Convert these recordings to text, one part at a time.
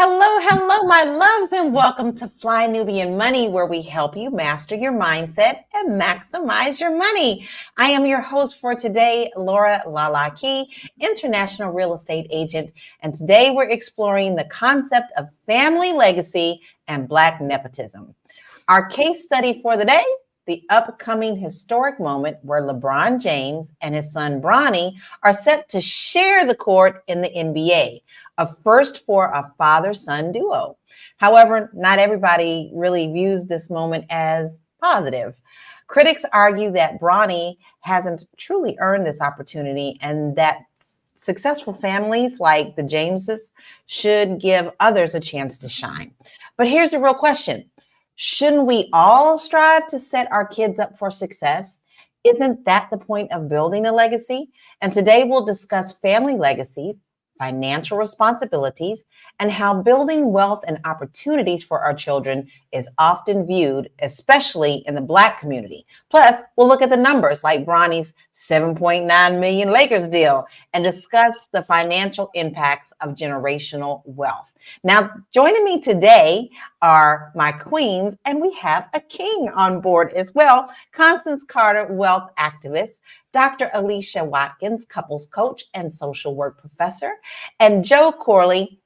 Hello, my loves, and welcome to Fly Nubian Money, where we help you master your mindset and maximize your money. I am your host for today, Laura Lalaki, international real estate agent, and today we're exploring the concept of family legacy and Black nepotism. Our case study for the day, the upcoming historic moment where LeBron James and his son Bronny are set to share the court in the NBA, a first for a father-son duo. However, not everybody really views this moment as positive. Critics argue that Bronny hasn't truly earned this opportunity and that successful families like the Jameses should give others a chance to shine. But here's the real question. Shouldn't we all strive to set our kids up for success? Isn't that the point of building a legacy? And today we'll discuss family legacies, financial responsibilities, and how building wealth and opportunities for our children is often viewed, especially in the Black community. Plus, we'll look at the numbers like Bronny's $7.9 million Lakers deal and discuss the financial impacts of generational wealth. Now, joining me today are my queens, and we have a king on board as well. Constance Carter, wealth activist, Dr. Alicia Watkins, couples coach and social work professor, and Joe Corley,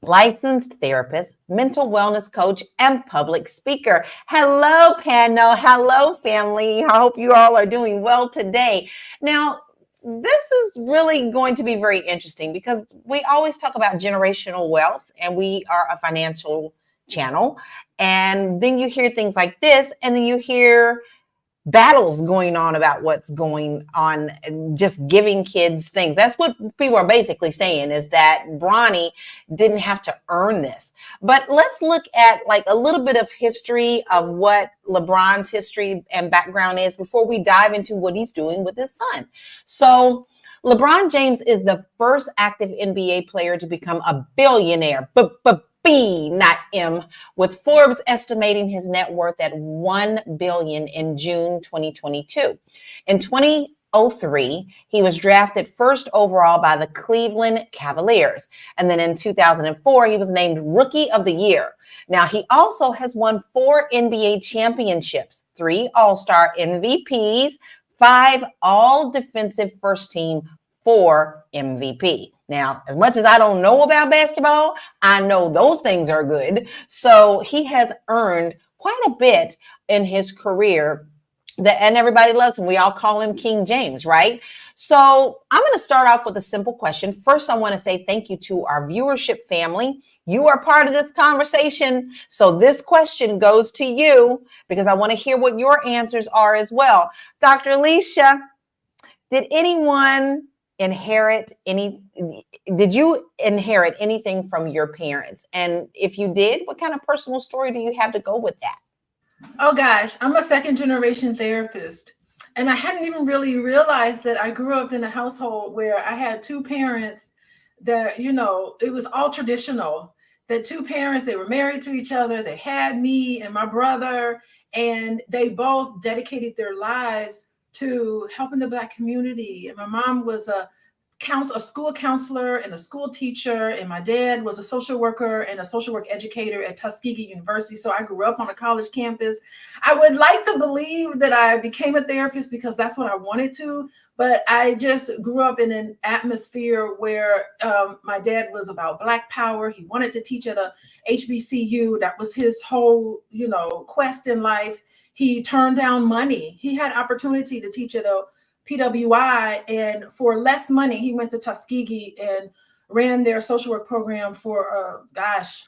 licensed therapist, mental wellness coach, and public speaker. Hello, panel. Hello, family. I hope you all are doing well today. Now, this is really going to be very interesting because we always talk about generational wealth, and we are a financial channel. And then you hear things like this, and then you hear battles going on about what's going on, just giving kids things. That's what people are basically saying, is that Bronny didn't have to earn this. But let's look at like a little bit of history of what LeBron's history and background is before we dive into what he's doing with his son. So LeBron James is the first active NBA player to become a billionaire. B, not M, with Forbes estimating his net worth at $1 billion in June 2022. In 2003, he was drafted first overall by the Cleveland Cavaliers. And then in 2004, he was named Rookie of the Year. Now, he also has won 4 NBA championships, 3 All-Star MVPs, 5 All-Defensive First Team, 4 MVP. Now, as much as I don't know about basketball, I know those things are good. So he has earned quite a bit in his career, and everybody loves him. We all call him King James, right? So I'm going to start off with a simple question. First, I want to say thank you to our viewership family. You are part of this conversation. So this question goes to you because I want to hear what your answers are as well. Dr. Alicia, did you inherit anything from your parents? And if you did, what kind of personal story do you have to go with that? Oh gosh, I'm a second generation therapist. And I hadn't even really realized that I grew up in a household where I had 2 parents that, it was all traditional. The 2 parents, they were married to each other. They had me and my brother, and they both dedicated their lives to helping the Black community. And my mom was a school counselor and a school teacher, and my dad was a social worker and a social work educator at Tuskegee University. So I grew up on a college campus. I would like to believe that I became a therapist because that's what I wanted to, but I just grew up in an atmosphere where my dad was about Black power. He wanted to teach at a HBCU. That was his whole, quest in life. He turned down money. He had opportunity to teach at a PWI, and for less money, he went to Tuskegee and ran their social work program for,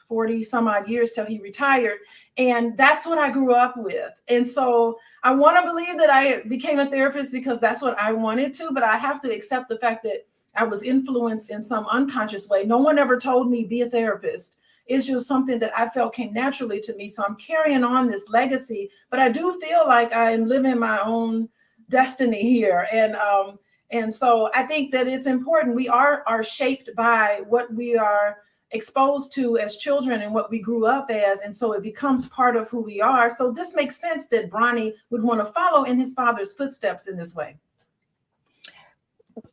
40 some odd years till he retired. And that's what I grew up with. And so I want to believe that I became a therapist because that's what I wanted to, but I have to accept the fact that I was influenced in some unconscious way. No one ever told me be a therapist. It's just something that I felt came naturally to me. So I'm carrying on this legacy, but I do feel like I'm living my own destiny here. And so I think that it's important. We are shaped by what we are exposed to as children and what we grew up as. And so it becomes part of who we are. So this makes sense that Bronny would want to follow in his father's footsteps in this way.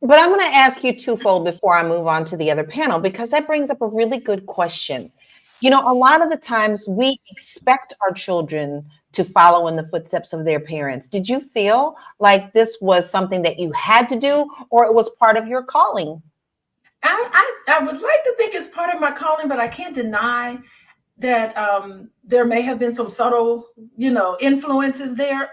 But I'm going to ask you twofold before I move on to the other panel, because that brings up a really good question. You know, a lot of the times we expect our children to follow in the footsteps of their parents. Did you feel like this was something that you had to do, or it was part of your calling? I would like to think it's part of my calling, but I can't deny that there may have been some subtle, influences there.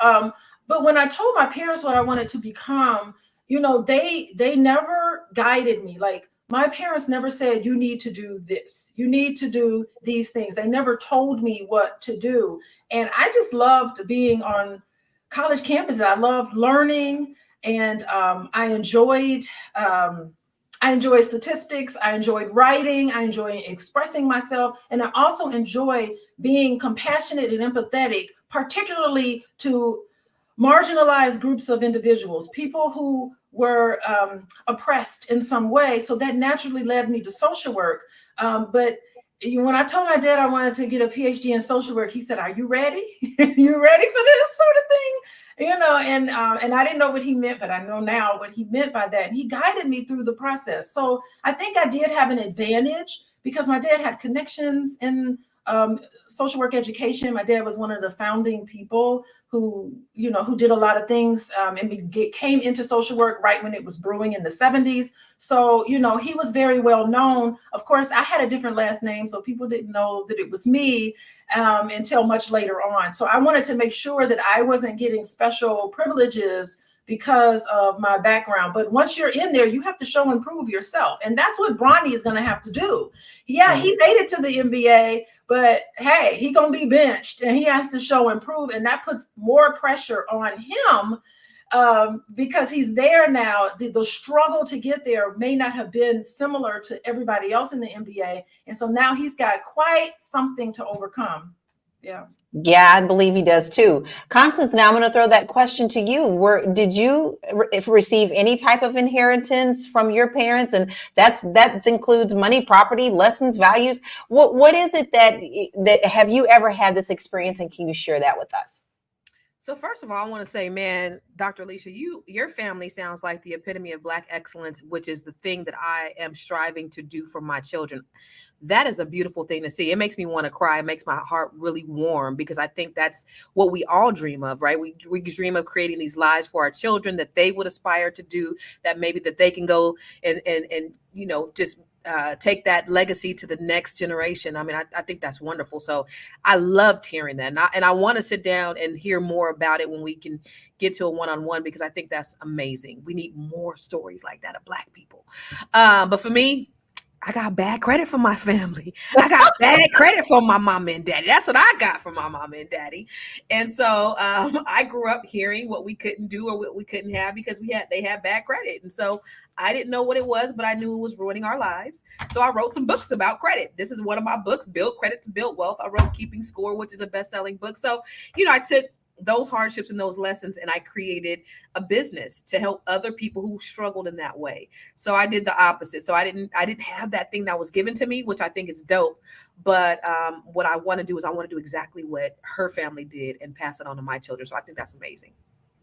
But when I told my parents what I wanted to become, they never guided me. Like my parents never said, you need to do this, you need to do these things. They never told me what to do. And I just loved being on college campuses. I loved learning, and I enjoy statistics. I enjoyed writing. I enjoy expressing myself. And I also enjoy being compassionate and empathetic, particularly to marginalized groups of individuals, people who were oppressed in some way. So that naturally led me to social work. But when I told my dad I wanted to get a PhD in social work, he said, "Are you ready? You ready for this sort of thing?" And I didn't know what he meant, but I know now what he meant by that. And he guided me through the process. So I think I did have an advantage because my dad had connections in social work education. My dad was one of the founding people who did a lot of things, and came into social work right when it was brewing in the 70s. So, he was very well known. Of course, I had a different last name, so people didn't know that it was me until much later on. So I wanted to make sure that I wasn't getting special privileges because of my background. But once you're in there, you have to show and prove yourself. And that's what Bronny is going to have to do. Yeah, he made it to the NBA, but hey, he going to be benched and he has to show and prove. And that puts more pressure on him because he's there now. The struggle to get there may not have been similar to everybody else in the NBA. And so now he's got quite something to overcome. Yeah. Yeah, I believe he does too. Constance, now I'm going to throw that question to you. Did you receive any type of inheritance from your parents? And that includes money, property, lessons, values. What is it that have you ever had this experience, and can you share that with us? So first of all, I want to say, man, Dr. Alicia, your family sounds like the epitome of Black excellence, which is the thing that I am striving to do for my children. That is a beautiful thing to see. It makes me want to cry. It makes my heart really warm because I think that's what we all dream of, right? We dream of creating these lives for our children that they would aspire to do, that maybe that they can go and just take that legacy to the next generation. I mean, I think that's wonderful. So I loved hearing that. And I want to sit down and hear more about it when we can get to a one-on-one, because I think that's amazing. We need more stories like that of Black people. But for me, I got bad credit from my family. I got bad credit from my mom and daddy. That's what I got from my mom and daddy. And so I grew up hearing what we couldn't do or what we couldn't have because they had bad credit. And so I didn't know what it was, but I knew it was ruining our lives. So I wrote some books about credit. This is one of my books, Build Credit to Build Wealth. I wrote Keeping Score, which is a best-selling book. So, I took those hardships and those lessons, and I created a business to help other people who struggled in that way. So I did the opposite. So I didn't have that thing that was given to me, which I think is dope. But what I want to do is I want to do exactly what her family did and pass it on to my children. So I think that's amazing.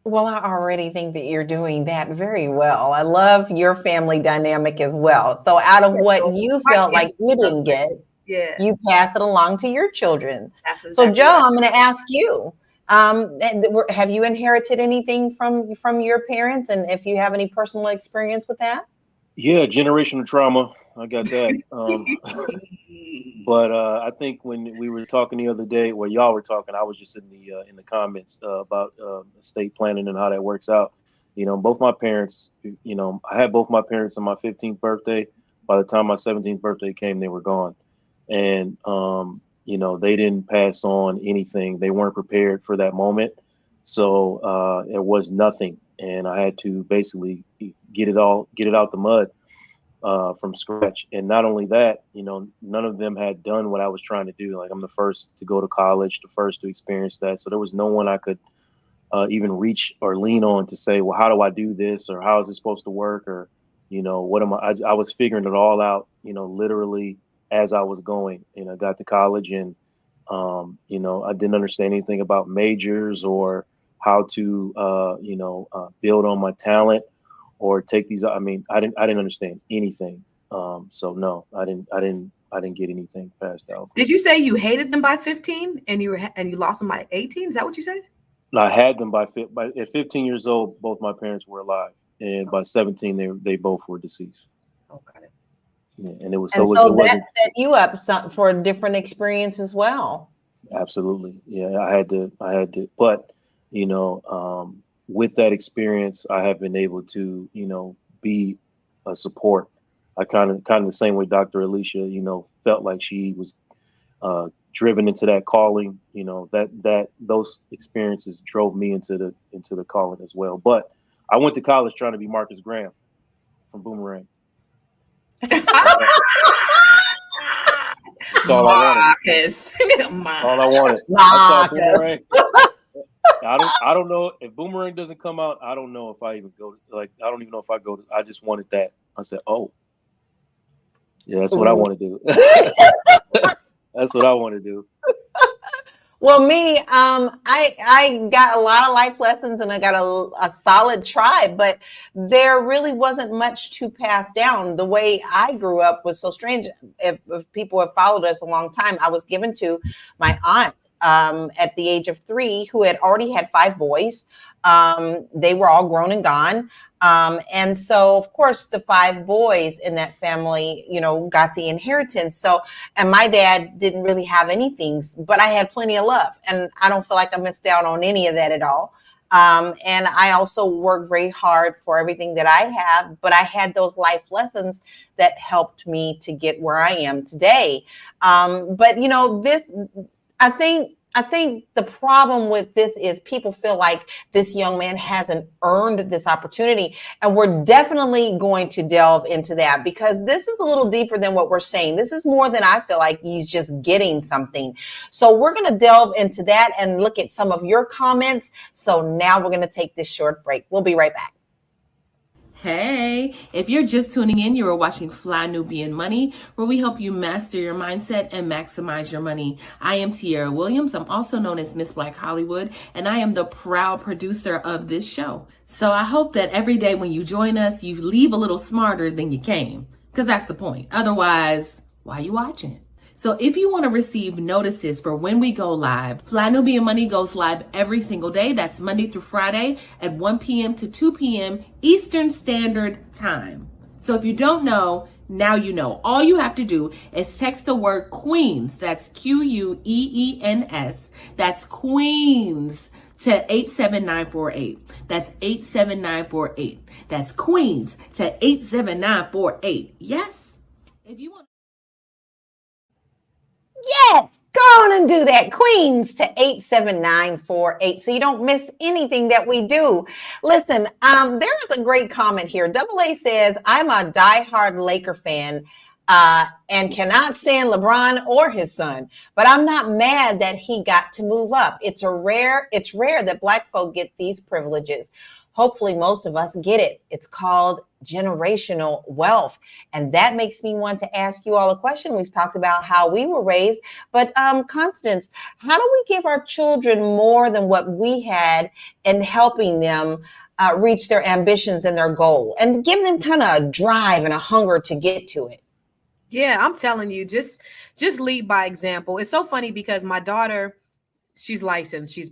Well, I already think that you're doing that very well. I love your family dynamic as well. So out of what you felt like you didn't get, you pass it along to your children. Exactly. So Joe, I'm going to ask you, have you inherited anything from your parents? And if you have any personal experience with that? Yeah, generational trauma. I got that. But I think when we were talking the other day, well, y'all were talking, I was just in the comments about estate planning and how that works out. Both my parents, I had both my parents on my 15th birthday. By the time my 17th birthday came, they were gone. And, they didn't pass on anything. They weren't prepared for that moment. So it was nothing. And I had to basically get it out the mud from scratch. And not only that, none of them had done what I was trying to do. Like, I'm the first to go to college, the first to experience that. So there was no one I could even reach or lean on to say, well, how do I do this? Or how is it supposed to work? Or, what am I was figuring it all out, literally as I was going. And I got to college and, I didn't understand anything about majors or how to, build on my talent or take these. I mean, I didn't understand anything. So no, I I didn't get anything past Alpha. Did you say you hated them by 15 and you lost them by 18? Is that what you said? No, I had them by at 15 years old. Both my parents were alive, and by 17, they both were deceased. Oh, got it. Yeah, and it was And so so it that wasn't set you up for a different experience as well. absolutely. Yeah, I had to, but with that experience, I have been able to, be a support. I kind of the same way Dr. Alicia, felt like she was driven into that calling. That those experiences drove me into the calling as well. But I went to college trying to be Marcus Graham from Boomerang. That's all I wanted. Marcus. All I wanted. I saw Boomerang. I don't know if Boomerang doesn't come out. I don't know if I even go. I don't even know if I go. I just wanted that. I said, "Oh, yeah, that's what I want to do." That's what I want to do. Well, me, I got a lot of life lessons and I got a solid tribe, but there really wasn't much to pass down. The way I grew up was so strange. If people have followed us a long time, I was given to my aunt at the age of 3, who had already had 5 boys. They were all grown and gone. And so, of course, the 5 boys in that family, got the inheritance. So, and my dad didn't really have anything, but I had plenty of love. And I don't feel like I missed out on any of that at all. And I also worked very hard for everything that I have, but I had those life lessons that helped me to get where I am today. But, I think the problem with this is people feel like this young man hasn't earned this opportunity. And we're definitely going to delve into that, because this is a little deeper than what we're saying. This is more than I feel like he's just getting something. So we're going to delve into that and look at some of your comments. So now we're going to take this short break. We'll be right back. Hey, if you're just tuning in, you are watching Fly Nubian Money, where we help you master your mindset and maximize your money. I am Tierra Williams. I'm also known as Miss Black Hollywood, and I am the proud producer of this show. So I hope that every day when you join us, you leave a little smarter than you came, because that's the point. Otherwise, why are you watching? So if you want to receive notices for when we go live, Fly Nubian Money goes live every single day. That's Monday through Friday at 1 p.m. to 2 p.m. Eastern Standard Time. So if you don't know, now you know. All you have to do is text the word Queens. That's Queens. That's Queens to 87948. That's 87948. That's Queens to 87948. Yes? If you want. Yes, go on and do that. Queens to 87948, so you don't miss anything that we do. Listen, there is a great comment here. Double A says, I'm a diehard Laker fan and cannot stand LeBron or his son, but I'm not mad that he got to move up. It's rare that Black folk get these privileges. Hopefully most of us get it. It's called generational wealth. And that makes me want to ask you all a question. We've talked about how we were raised, but Constance, how do we give our children more than what we had in helping them reach their ambitions and their goal, and give them kind of a drive and a hunger to get to it? Yeah, I'm telling you, just lead by example. It's so funny because my daughter, she's licensed. She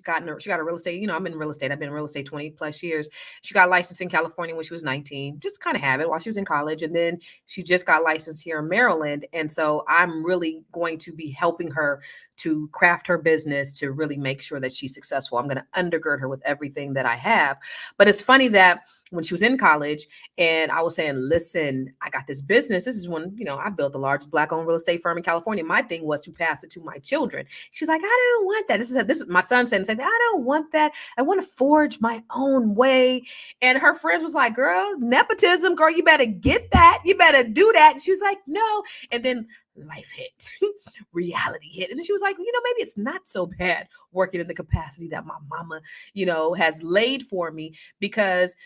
got a real estate. I'm in real estate. I've been in real estate 20 plus years. She got licensed in California when she was 19, just kind of have it while she was in college. And then she just got licensed here in Maryland. And so I'm really going to be helping her to craft her business to really make sure that she's successful. I'm going to undergird her with everything that I have. But it's funny that when she was in college and I was saying, listen, I got this business. This is when, I built the largest Black-owned real estate firm in California. My thing was to pass it to my children. She's like, I don't want that. This is my son said, I don't want that. I want to forge my own way. And her friends was like, girl, nepotism, girl, you better get that. You better do that. And she was like, no. And then life hit, reality hit. And then she was like, maybe it's not so bad working in the capacity that my mama, has laid for me, because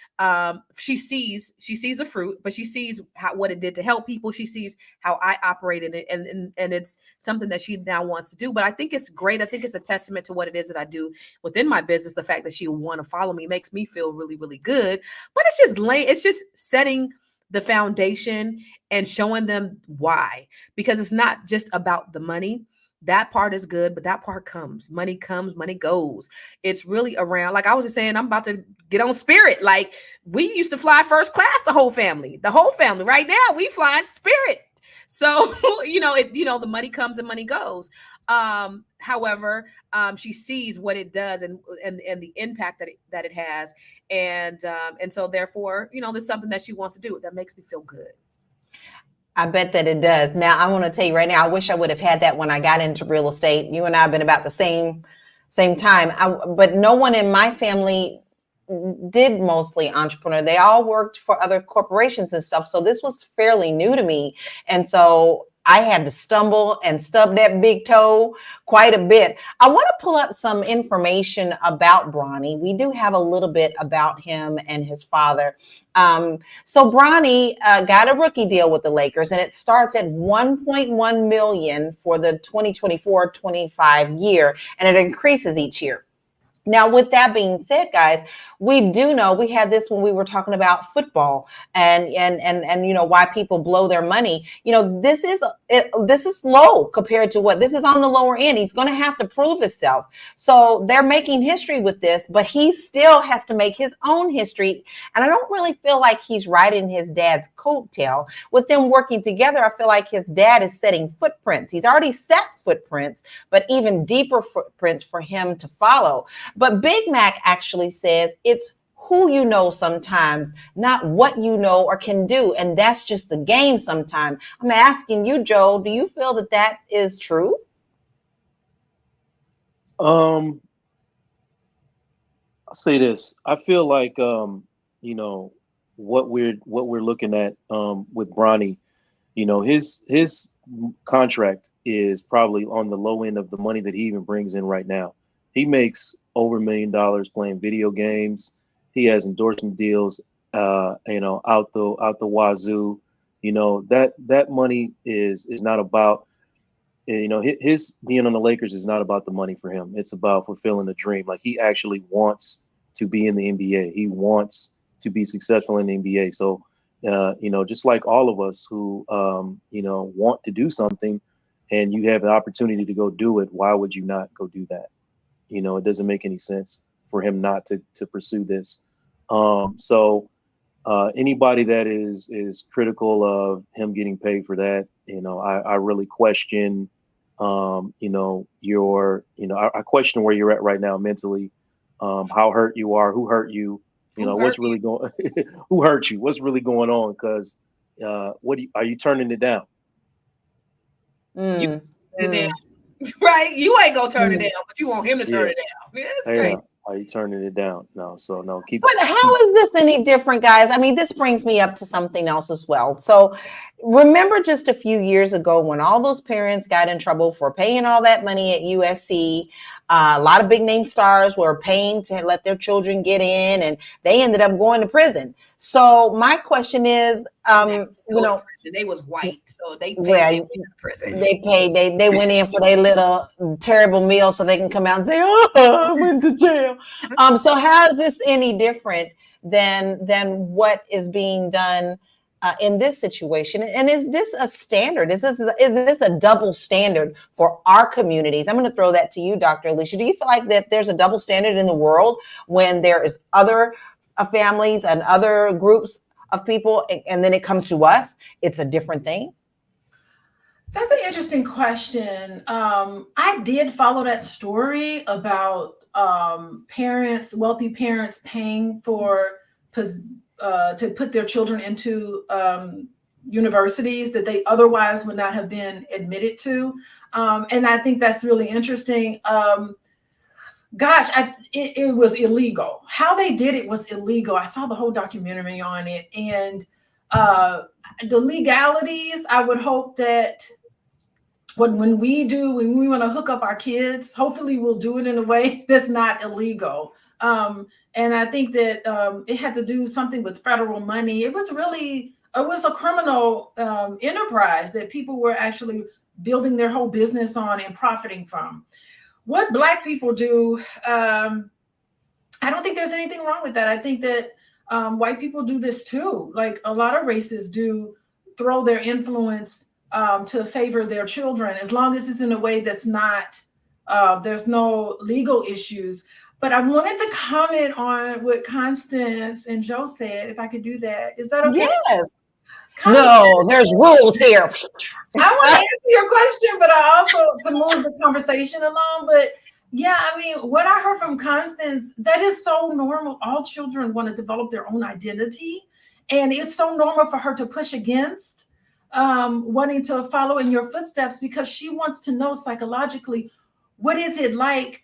she sees the fruit, but she sees what it did to help people. She sees how I operate in it. And it's something that she now wants to do. But I think it's great. I think it's a testament to what it is that I do within my business. The fact that she want to follow me makes me feel really, really good. But it's just setting the foundation and showing them why, because it's not just about the money. That part is good, but that part comes, money goes. It's really around, like I was just saying, I'm about to get on Spirit. Like, we used to fly first class, the whole family. Right now we fly Spirit. So, the money comes and money goes. However, she sees what it does and the impact that it has. And so therefore, there's something that she wants to do that makes me feel good. I bet that it does. Now, I want to tell you right now, I wish I would have had that when I got into real estate. You and I have been about the same time. But no one in my family did mostly entrepreneur. They all worked for other corporations and stuff. So this was fairly new to me. And so I had to stumble and stub that big toe quite a bit. I want to pull up some information about Bronny. We do have a little bit about him and his father. So Bronny got a rookie deal with the Lakers, and it starts at $1.1 million for the 2024-25 year, and it increases each year. Now, with that being said, guys, we do know, we had this when we were talking about football and why people blow their money. This is low compared to this is on the lower end. He's going to have to prove himself. So they're making history with this, but he still has to make his own history. And I don't really feel like he's riding his dad's coattail. With them working together, I feel like his dad is setting footprints. He's already set footprints, but even deeper footprints for him to follow. But Big Mac actually says it's who you know sometimes, not what you know or can do. And that's just the game sometimes. I'm asking you, Joe, do you feel that is true? I'll say this. I feel like, what we're looking at with Bronny, his contract is probably on the low end of the money that he even brings in right now. He makes over $1 million playing video games. He has endorsement deals, out the wazoo. That money is not about, his being on the Lakers is not about the money for him. It's about fulfilling the dream. Like, he actually wants to be in the NBA. He wants to be successful in the NBA. So, just like all of us who, want to do something, and you have the opportunity to go do it, why would you not go do that? It doesn't make any sense for him not to pursue this. So anybody that is critical of him getting paid for that, I really question, I question where you're at right now mentally, how hurt you are, who hurt you, what's really going, who hurt you, what's really going on? Because are you turning it down? You turn it down. Right? You ain't gonna turn it down, but you want him to turn it down. It's crazy. Are you turning it down? No. So no. But how is this any different, guys? I mean, this brings me up to something else as well. So remember just a few years ago when all those parents got in trouble for paying all that money at USC. A lot of big name stars were paying to let their children get in, and they ended up going to prison. So my question is, they was white, so they paid to prison. They paid. They went in for their little terrible meal, so they can come out and say, "Oh, I went to jail." So how is this any different than what is being done in this situation? And is this a standard? Is this a double standard for our communities? I'm going to throw that to you, Dr. Alicia. Do you feel like that there's a double standard in the world when there is other families and other groups of people, and then it comes to us, it's a different thing? That's an interesting question. I did follow that story about wealthy parents paying to put their children into universities that they otherwise would not have been admitted to. And I think that's really interesting. It was illegal. How they did it was illegal. I saw the whole documentary on it, and the legalities, I would hope that when we want to hook up our kids, hopefully we'll do it in a way that's not illegal. And I think that it had to do something with federal money. It was a criminal enterprise that people were actually building their whole business on and profiting from. What Black people do, I don't think there's anything wrong with that. I think that White people do this too. Like a lot of races do throw their influence to favor their children, as long as it's in a way that's not, there's no legal issues. But I wanted to comment on what Constance and Joe said, if I could do that. Is that okay? Yes. Constance, No, there's rules here. I want to answer your question, but I also to move the conversation along. But yeah, I mean, what I heard from Constance, that is so normal. All children want to develop their own identity. And it's so normal for her to push against wanting to follow in your footsteps, because she wants to know psychologically, what is it like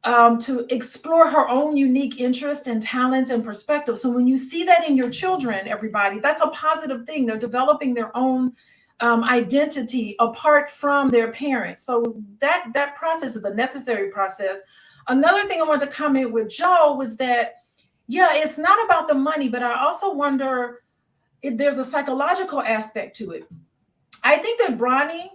to explore her own unique interest and talents and perspective. So when you see that in your children, everybody, that's a positive thing. They're developing their own identity apart from their parents. So that process is a necessary process. Another thing I wanted to comment with Joe was that, yeah, it's not about the money, but I also wonder if there's a psychological aspect to it. I think that Bronny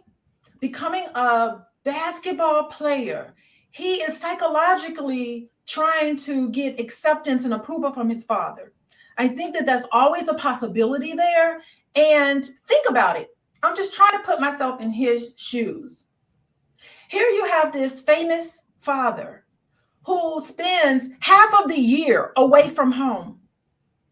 becoming a basketball player, he is psychologically trying to get acceptance and approval from his father. I think that that's always a possibility there. And think about it. I'm just trying to put myself in his shoes. Here you have this famous father who spends half of the year away from home,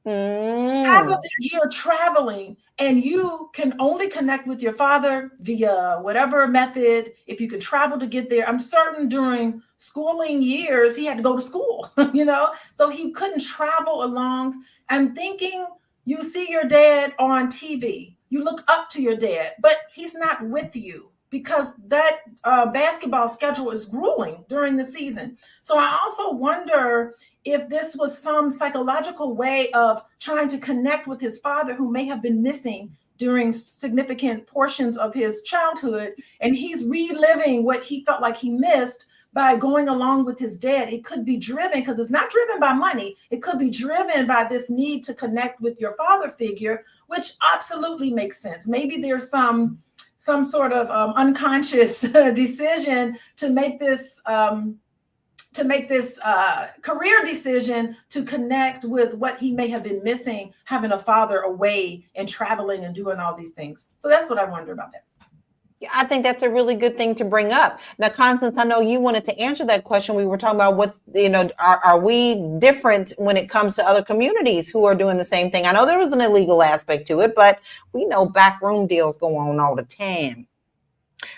half of the year traveling, and you can only connect with your father via whatever method, if you could travel to get there. I'm certain during schooling years, he had to go to school, so he couldn't travel along. I'm thinking you see your dad on TV, you look up to your dad, but he's not with you because that basketball schedule is grueling during the season. So I also wonder if this was some psychological way of trying to connect with his father, who may have been missing during significant portions of his childhood. And he's reliving what he felt like he missed by going along with his dad. It could be driven, because it's not driven by money. It could be driven by this need to connect with your father figure, which absolutely makes sense. Maybe there's some sort of unconscious decision to make this career decision to connect with what he may have been missing, having a father away and traveling and doing all these things. So that's what I wonder about that. Yeah, I think that's a really good thing to bring up. Now, Constance, I know you wanted to answer that question. We were talking about what's, are we different when it comes to other communities who are doing the same thing? I know there was an illegal aspect to it, but we know backroom deals go on all the time.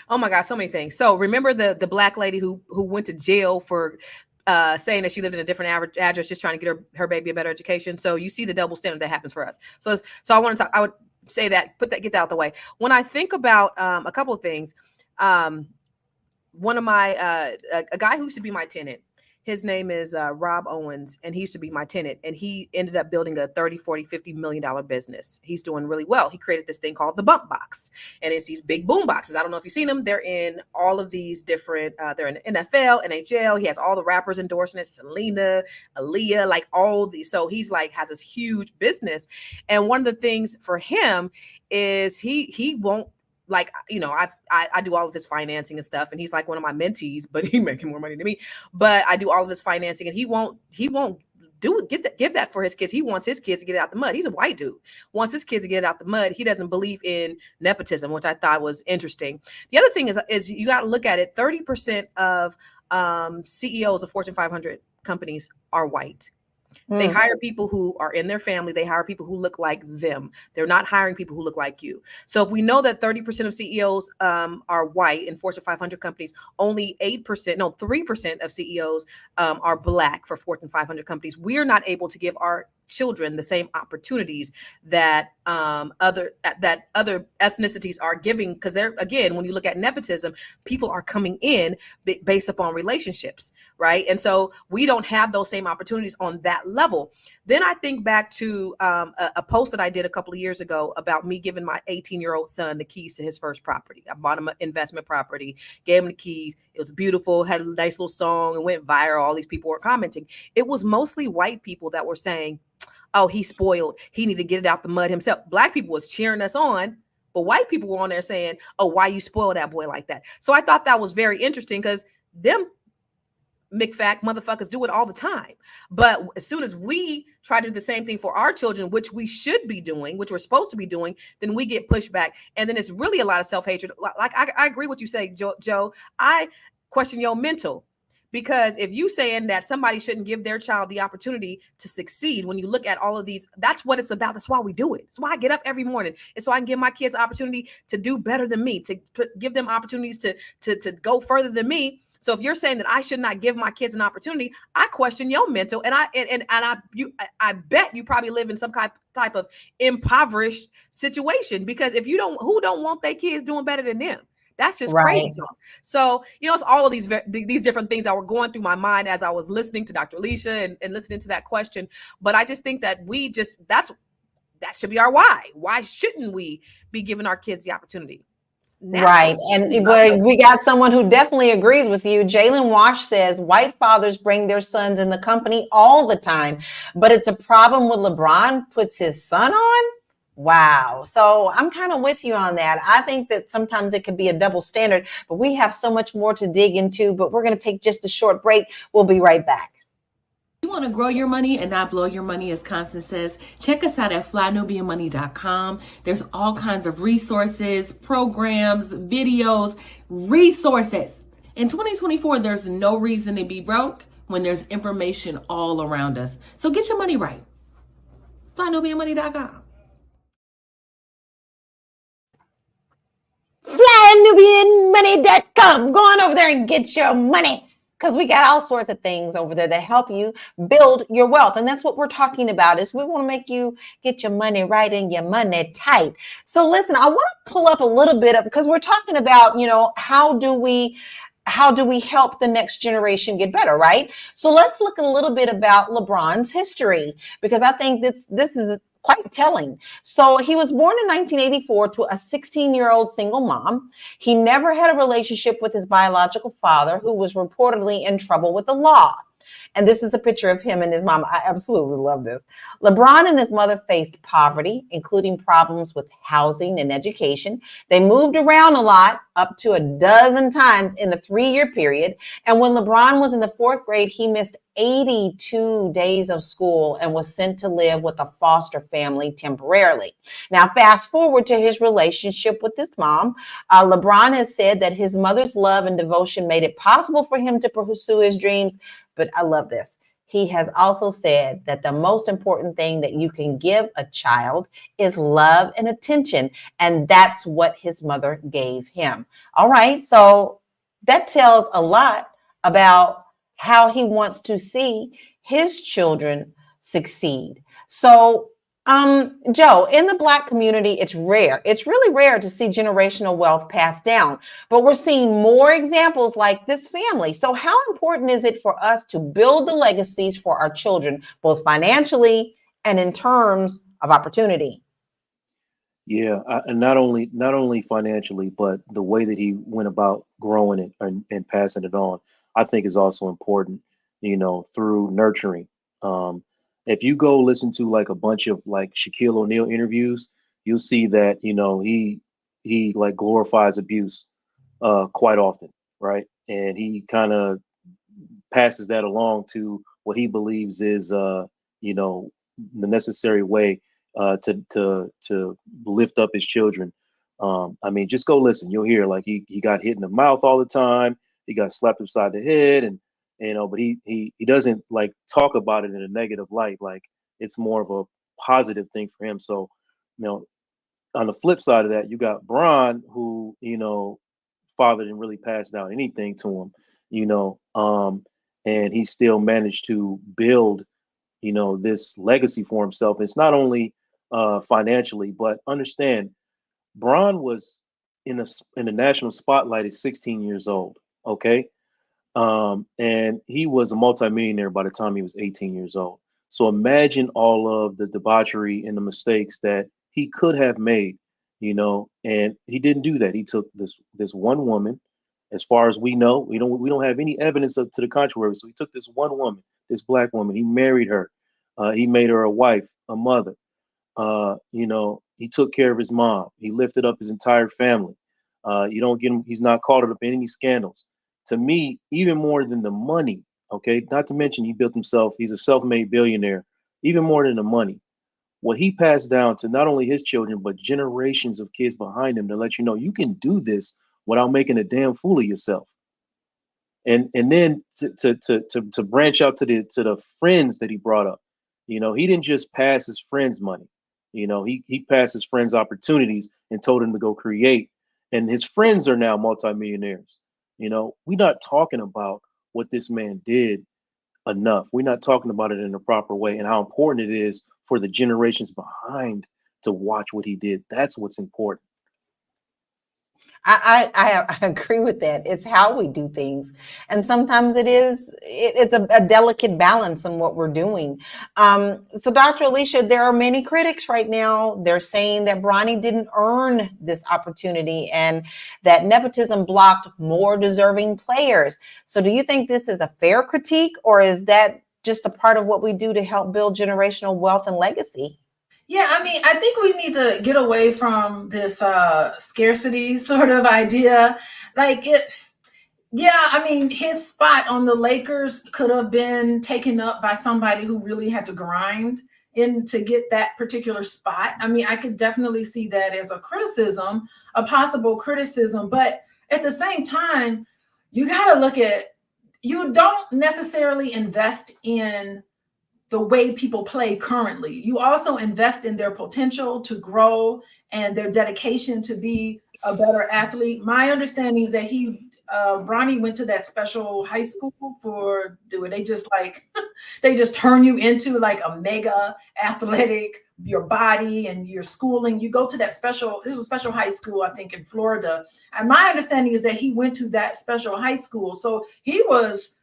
Oh my God, so many things. So remember the black lady who went to jail for saying that she lived in a different address, just trying to get her baby a better education. So you see the double standard that happens for us. So I want to talk. I would say that, get that out the way. When I think about a couple of things, one of my a guy who used to be my tenant, his name is Rob Owens, and he used to be my tenant, and he ended up building a $30, $40, $50 million business. He's doing really well. He created this thing called the Bump Box, and it's these big boom boxes. I don't know if you've seen them. They're in all of these different, they're in NFL, NHL. He has all the rappers endorsing it, Selena, Aaliyah, like all these. So he's like, has this huge business. And one of the things for him is he won't, like, I do all of his financing and stuff, and he's like one of my mentees, but he making more money than me. But I do all of his financing, and he won't give that for his kids. He wants his kids to get it out the mud. He's a white dude, wants his kids to get it out the mud. He doesn't believe in nepotism, which I thought was interesting. The other thing is you got to look at it. 30% of CEOs of Fortune 500 companies are white. They hire people who are in their family. They hire people who look like them. They're not hiring people who look like you. So if we know that 30% of CEOs are white in Fortune 500 companies, only 3% of CEOs are Black for Fortune 500 companies. We're not able to give our children the same opportunities that other ethnicities are giving, because they're, again, when you look at nepotism, people are coming in based upon relationships, right? And so we don't have those same opportunities on that level. Then I think back to a post that I did a couple of years ago about me giving my 18-year-old son the keys to his first property. I bought him an investment property, gave him the keys. It was beautiful, had a nice little song, and went viral. All these people were commenting. It was mostly white people that were saying, oh, he's spoiled. He need to get it out the mud himself. Black people was cheering us on, but white people were on there saying, oh, why you spoil that boy like that? So I thought that was very interesting, because them McFack motherfuckers do it all the time. But as soon as we try to do the same thing for our children, which we should be doing, which we're supposed to be doing, then we get pushed back. And then it's really a lot of self-hatred. Like I agree with you say, Joe. I question your mental. Because if you saying that somebody shouldn't give their child the opportunity to succeed, when you look at all of these, that's what it's about. That's why we do it. That's why I get up every morning. And so I can give my kids opportunity to do better than me, to give them opportunities to go further than me. So if you're saying that I should not give my kids an opportunity, I question your mental. And I bet you probably live in some type of impoverished situation, because if you don't, who don't want their kids doing better than them? That's just crazy talk. So, it's all of these different things that were going through my mind as I was listening to Dr. Alicia and listening to that question. But I just think that that should be our why. Why shouldn't we be giving our kids the opportunity? Right. And we got someone who definitely agrees with you. Jalen Wash says white fathers bring their sons in the company all the time, but it's a problem when LeBron puts his son on. Wow. So I'm kind of with you on that. I think that sometimes it could be a double standard, but we have so much more to dig into, but we're going to take just a short break. We'll be right back. If you want to grow your money and not blow your money, as Constance says, check us out at flynubianmoney.com. There's all kinds of resources, programs, videos, resources. In 2024, there's no reason to be broke when there's information all around us. So get your money right. flynubianmoney.com. FlyNubianMoney.com. Go on over there and get your money, because we got all sorts of things over there that help you build your wealth. And that's what we're talking about, is we want to make you get your money right and your money tight. So listen, I want to pull up a little bit of, because we're talking about, how do we help the next generation get better, right? So let's look a little bit about LeBron's history, because I think this is quite telling. So he was born in 1984 to a 16-year-old single mom. He never had a relationship with his biological father, who was reportedly in trouble with the law. And this is a picture of him and his mom. I absolutely love this. LeBron and his mother faced poverty, including problems with housing and education. They moved around a lot, up to a dozen times in a 3-year period. And when LeBron was in the 4th grade, he missed 82 days of school and was sent to live with a foster family temporarily. Now, fast forward to his relationship with his mom. LeBron has said that his mother's love and devotion made it possible for him to pursue his dreams. But I love this. He has also said that the most important thing that you can give a child is love and attention. And that's what his mother gave him. All right. So that tells a lot about how he wants to see his children succeed. So, Joe, in the Black community, it's rare. It's really rare to see generational wealth passed down, but we're seeing more examples like this family. So how important is it for us to build the legacies for our children, both financially and in terms of opportunity? Yeah, and not only financially, but the way that he went about growing it and passing it on, I think is also important, through nurturing. If you go listen to like a bunch of like Shaquille O'Neal interviews, you'll see that, he like glorifies abuse quite often, right? And he kind of passes that along to what he believes is, the necessary way to lift up his children. I mean, just go listen. You'll hear like he got hit in the mouth all the time. He got slapped upside the head, and but he doesn't like talk about it in a negative light. Like it's more of a positive thing for him. So, on the flip side of that, you got Bron, who father didn't really pass down anything to him, and he still managed to build this legacy for himself. It's not only financially, but understand, Bron was in the national spotlight at 16 years old. Okay. And he was a multimillionaire by the time he was 18 years old. So imagine all of the debauchery and the mistakes that he could have made, and he didn't do that. He took this one woman. As far as we know, we don't have any evidence to the contrary. So he took this one woman, this Black woman. He married her. He made her a wife, a mother. He took care of his mom. He lifted up his entire family. You don't get him. He's not caught up in any scandals. To me, even more than the money, Okay, not to mention he built himself. He's a self-made billionaire. Even more than the money, what he passed down to not only his children but generations of kids behind him to let you know you can do this without making a damn fool of yourself. And then to branch out to the friends that he brought up. He didn't just pass his friends money. He passed his friends opportunities and told him to go create. And his friends are now multimillionaires. We're not talking about what this man did enough. We're not talking about it in a proper way and how important it is for the generations behind to watch what he did. That's what's important. I agree with that. It's how we do things, and sometimes it's a delicate balance in what we're doing. So, Dr. Alicia, there are many critics right now. They're saying that Bronny didn't earn this opportunity, and that nepotism blocked more deserving players. So, do you think this is a fair critique, or is that just a part of what we do to help build generational wealth and legacy? Yeah, I mean, I think we need to get away from this scarcity sort of idea. Yeah, I mean, his spot on the Lakers could have been taken up by somebody who really had to grind in to get that particular spot. I mean, I could definitely see that as a criticism, a possible criticism. But at the same time, you got to look at, you don't necessarily invest in the way people play currently. You also invest in their potential to grow and their dedication to be a better athlete. My understanding is that Bronny went to that special high school for, they just turn you into like a mega athletic, your body and your schooling. You go to there's a special high school, I think in Florida. And my understanding is that he went to that special high school. So he was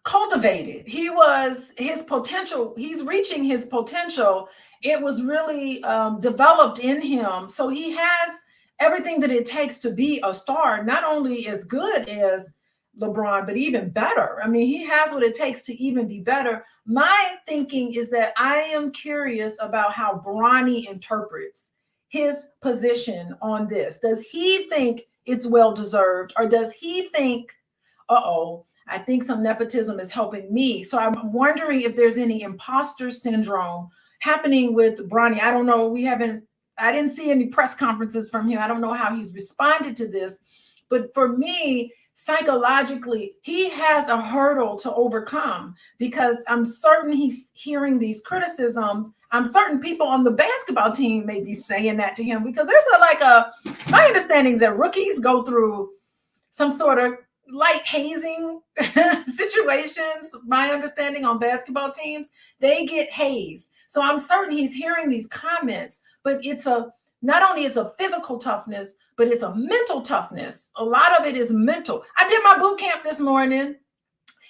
cultivated. His potential, he's reaching his potential. It was really developed in him. So he has everything that it takes to be a star, not only as good as LeBron, but even better. I mean, he has what it takes to even be better. My thinking is that I am curious about how Bronny interprets his position on this. Does he think it's well-deserved, or does he think, I think some nepotism is helping me? So I'm wondering if there's any imposter syndrome happening with Bronny. I don't know. I didn't see any press conferences from him. I don't know how he's responded to this. But for me, psychologically, he has a hurdle to overcome, because I'm certain he's hearing these criticisms. I'm certain people on the basketball team may be saying that to him, because my understanding is that rookies go through some sort of light hazing situations. My understanding on basketball teams, they get hazed. So I'm certain he's hearing these comments, but not only it's a physical toughness, but it's a mental toughness. A lot of it is mental. I did my boot camp this morning,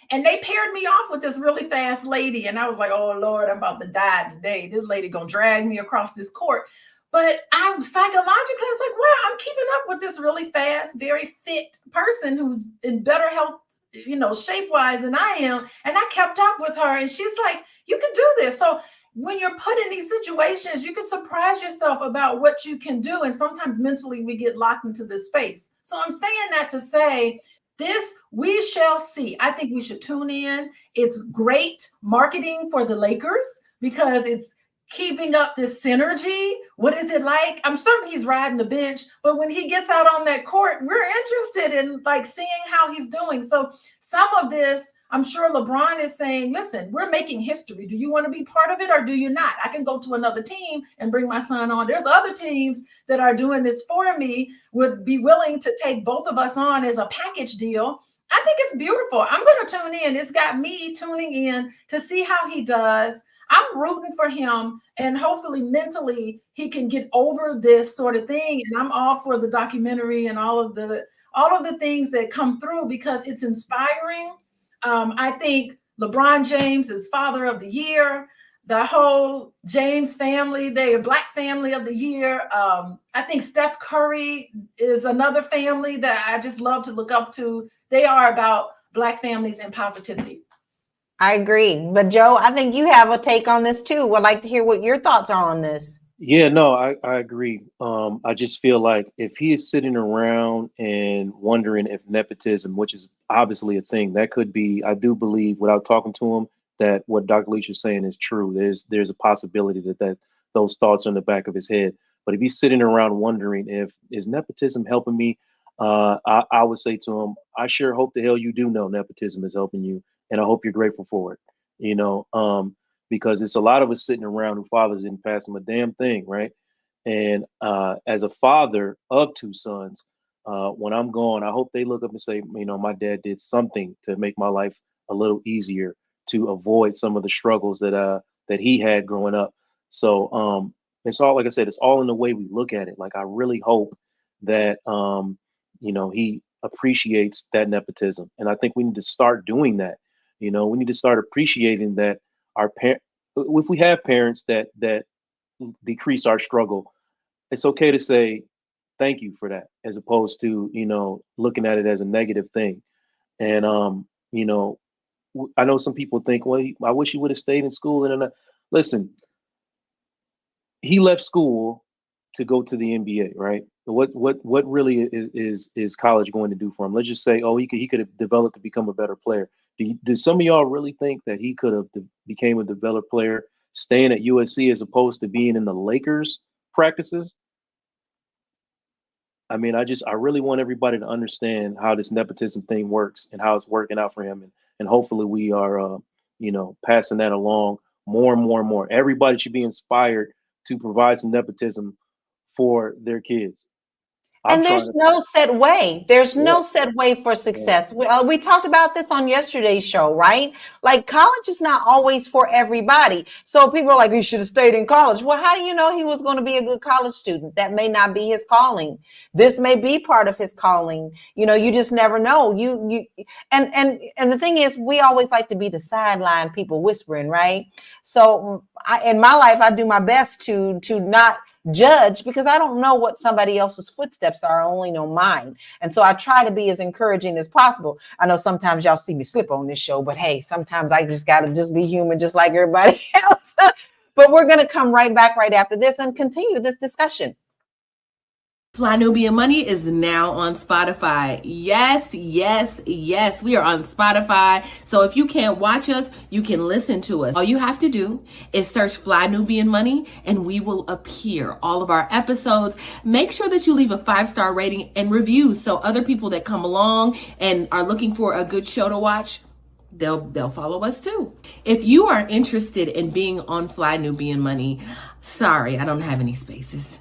and they paired me off with this really fast lady. And I was like, oh Lord, I'm about to die today. This lady gonna drag me across this court. But I was like, wow, I'm keeping up with this really fast, very fit person who's in better health, shape-wise than I am. And I kept up with her, and she's like, you can do this. So when you're put in these situations, you can surprise yourself about what you can do. And sometimes mentally we get locked into this space. So I'm saying that to say, this we shall see. I think we should tune in. It's great marketing for the Lakers, because it's keeping up this synergy. What is it like? I'm certain he's riding the bench, but when he gets out on that court, we're interested in seeing how he's doing. So some of this, I'm sure LeBron is saying, listen, we're making history. Do you want to be part of it, or do you not? I can go to another team and bring my son on. There's other teams that are doing this for me, would be willing to take both of us on as a package deal. I think it's beautiful. I'm going to tune in. It's got me tuning in to see how he does. I'm rooting for him, and hopefully mentally he can get over this sort of thing. And I'm all for the documentary and all of the things that come through, because it's inspiring. I think LeBron James is Father of the Year. The whole James family, they are Black Family of the Year. I think Steph Curry is another family that I just love to look up to. They are about Black families and positivity. I agree. But Joe, I think you have a take on this too. Would like to hear what your thoughts are on this. Yeah, no, I agree. I just feel like if he is sitting around and wondering if nepotism, which is obviously a thing, that could be, I do believe without talking to him that what Dr. Leach is saying is true. There's a possibility that those thoughts are in the back of his head. But if he's sitting around wondering if is nepotism helping me, I would say to him, I sure hope the hell you do know nepotism is helping you, and I hope you're grateful for it. You know, because it's a lot of us sitting around who fathers didn't pass them a damn thing, right? And as a father of two sons, when I'm gone, I hope they look up and say, you know, my dad did something to make my life a little easier to avoid some of the struggles that he had growing up. So it's all, like I said, it's all in the way we look at it. Like I really hope that you know, he appreciates that nepotism, and I think we need to start doing that. You know, we need to start appreciating that our parent, if we have parents that decrease our struggle, it's okay to say thank you for that, as opposed to, you know, looking at it as a negative thing. And you know, I know some people think, well, I wish he would have stayed in school. And listen, he left school to go to the NBA, right? What really is college going to do for him? Let's just say, oh, he could have developed to become a better player. Do some of y'all really think that he could have became a developed player staying at USC as opposed to being in the Lakers practices? I mean, I really want everybody to understand how this nepotism thing works and how it's working out for him, and hopefully we are, you know, passing that along more and more and more. Everybody should be inspired to provide some nepotism for their kids. I'm And trying there's to, no set way. There's yeah, no set way for yeah, success. We talked about this on yesterday's show, right? Like college is not always for everybody. So people are like, you should have stayed in college. Well, how do you know he was going to be a good college student? That may not be his calling. This may be part of his calling. You know, you just never know. And the thing is, we always like to be the sideline people whispering, right? So in my life, I do my best to not judge because I don't know what somebody else's footsteps are. I only know mine. And so I try to be as encouraging as possible. I know sometimes y'all see me slip on this show, but hey, sometimes I just got to just be human, just like everybody else. But we're going to come right back right after this and continue this discussion. Fly Nubian Money is now on Spotify. Yes, yes, yes. We are on Spotify. So if you can't watch us, you can listen to us. All you have to do is search Fly Nubian Money and we will appear. All of our episodes. Make sure that you leave a 5-star rating and review so other people that come along and are looking for a good show to watch, they'll follow us too. If you are interested in being on Fly Nubian Money, sorry, I don't have any spaces.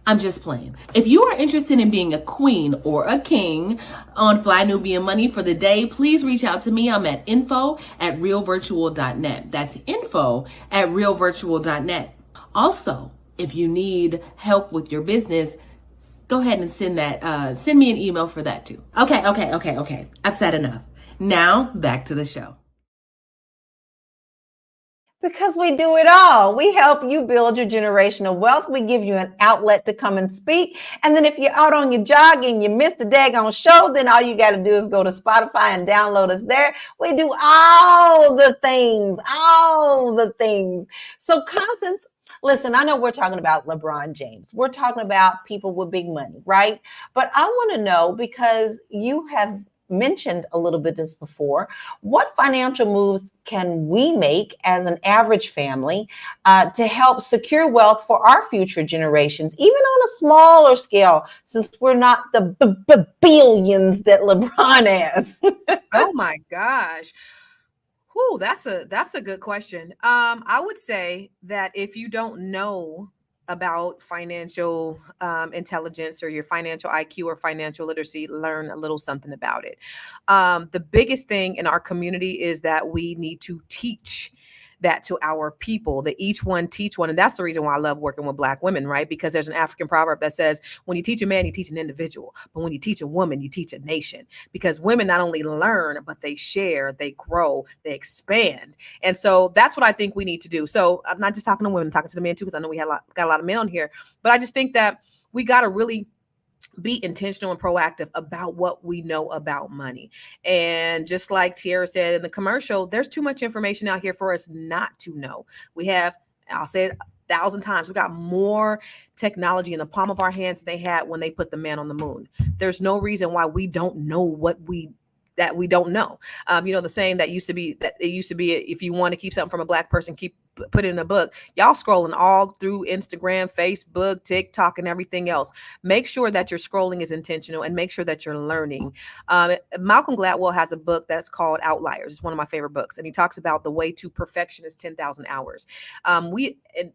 I'm just playing. If you are interested in being a queen or a king on Fly Nubian Money for the day, please reach out to me. I'm at info@realvirtual.net. That's info@realvirtual.net. Also, if you need help with your business, go ahead and send me an email for that too. Okay. I've said enough. Now back to the show. Because we do it all. We help you build your generational wealth. We give you an outlet to come and speak. And then if you're out on your jog and you missed a daggone show, then all you got to do is go to Spotify and download us there. We do all the things. So Constance, listen, I know we're talking about LeBron James. We're talking about people with big money, right? But I want to know, because you have mentioned a little bit this before, what financial moves can we make as an average family to help secure wealth for our future generations, even on a smaller scale, since we're not the billions that LeBron has? Oh my gosh. Whew, that's a good question. I would say that if you don't know about financial intelligence or your financial IQ or financial literacy, learn a little something about it. The biggest thing in our community is that we need to teach that to our people, that each one teach one. And that's the reason why I love working with Black women, right? Because there's an African proverb that says, when you teach a man, you teach an individual. But when you teach a woman, you teach a nation. Because women not only learn, but they share, they grow, they expand. And so that's what I think we need to do. So I'm not just talking to women, I'm talking to the men too, because I know we got a lot of men on here. But I just think that we got to really be intentional and proactive about what we know about money. And just like Tiara said in the commercial, there's too much information out here for us not to know. We have, I'll say it 1,000 times. We got more technology in the palm of our hands than they had when they put the man on the moon. There's no reason why we don't know what we don't know. The saying that used to be if you want to keep something from a black person, put it in a book. Y'all scrolling all through Instagram, Facebook, TikTok, and everything else. Make sure that your scrolling is intentional and make sure that you're learning. Malcolm Gladwell has a book that's called Outliers. It's one of my favorite books. And he talks about the way to perfection is 10,000 hours.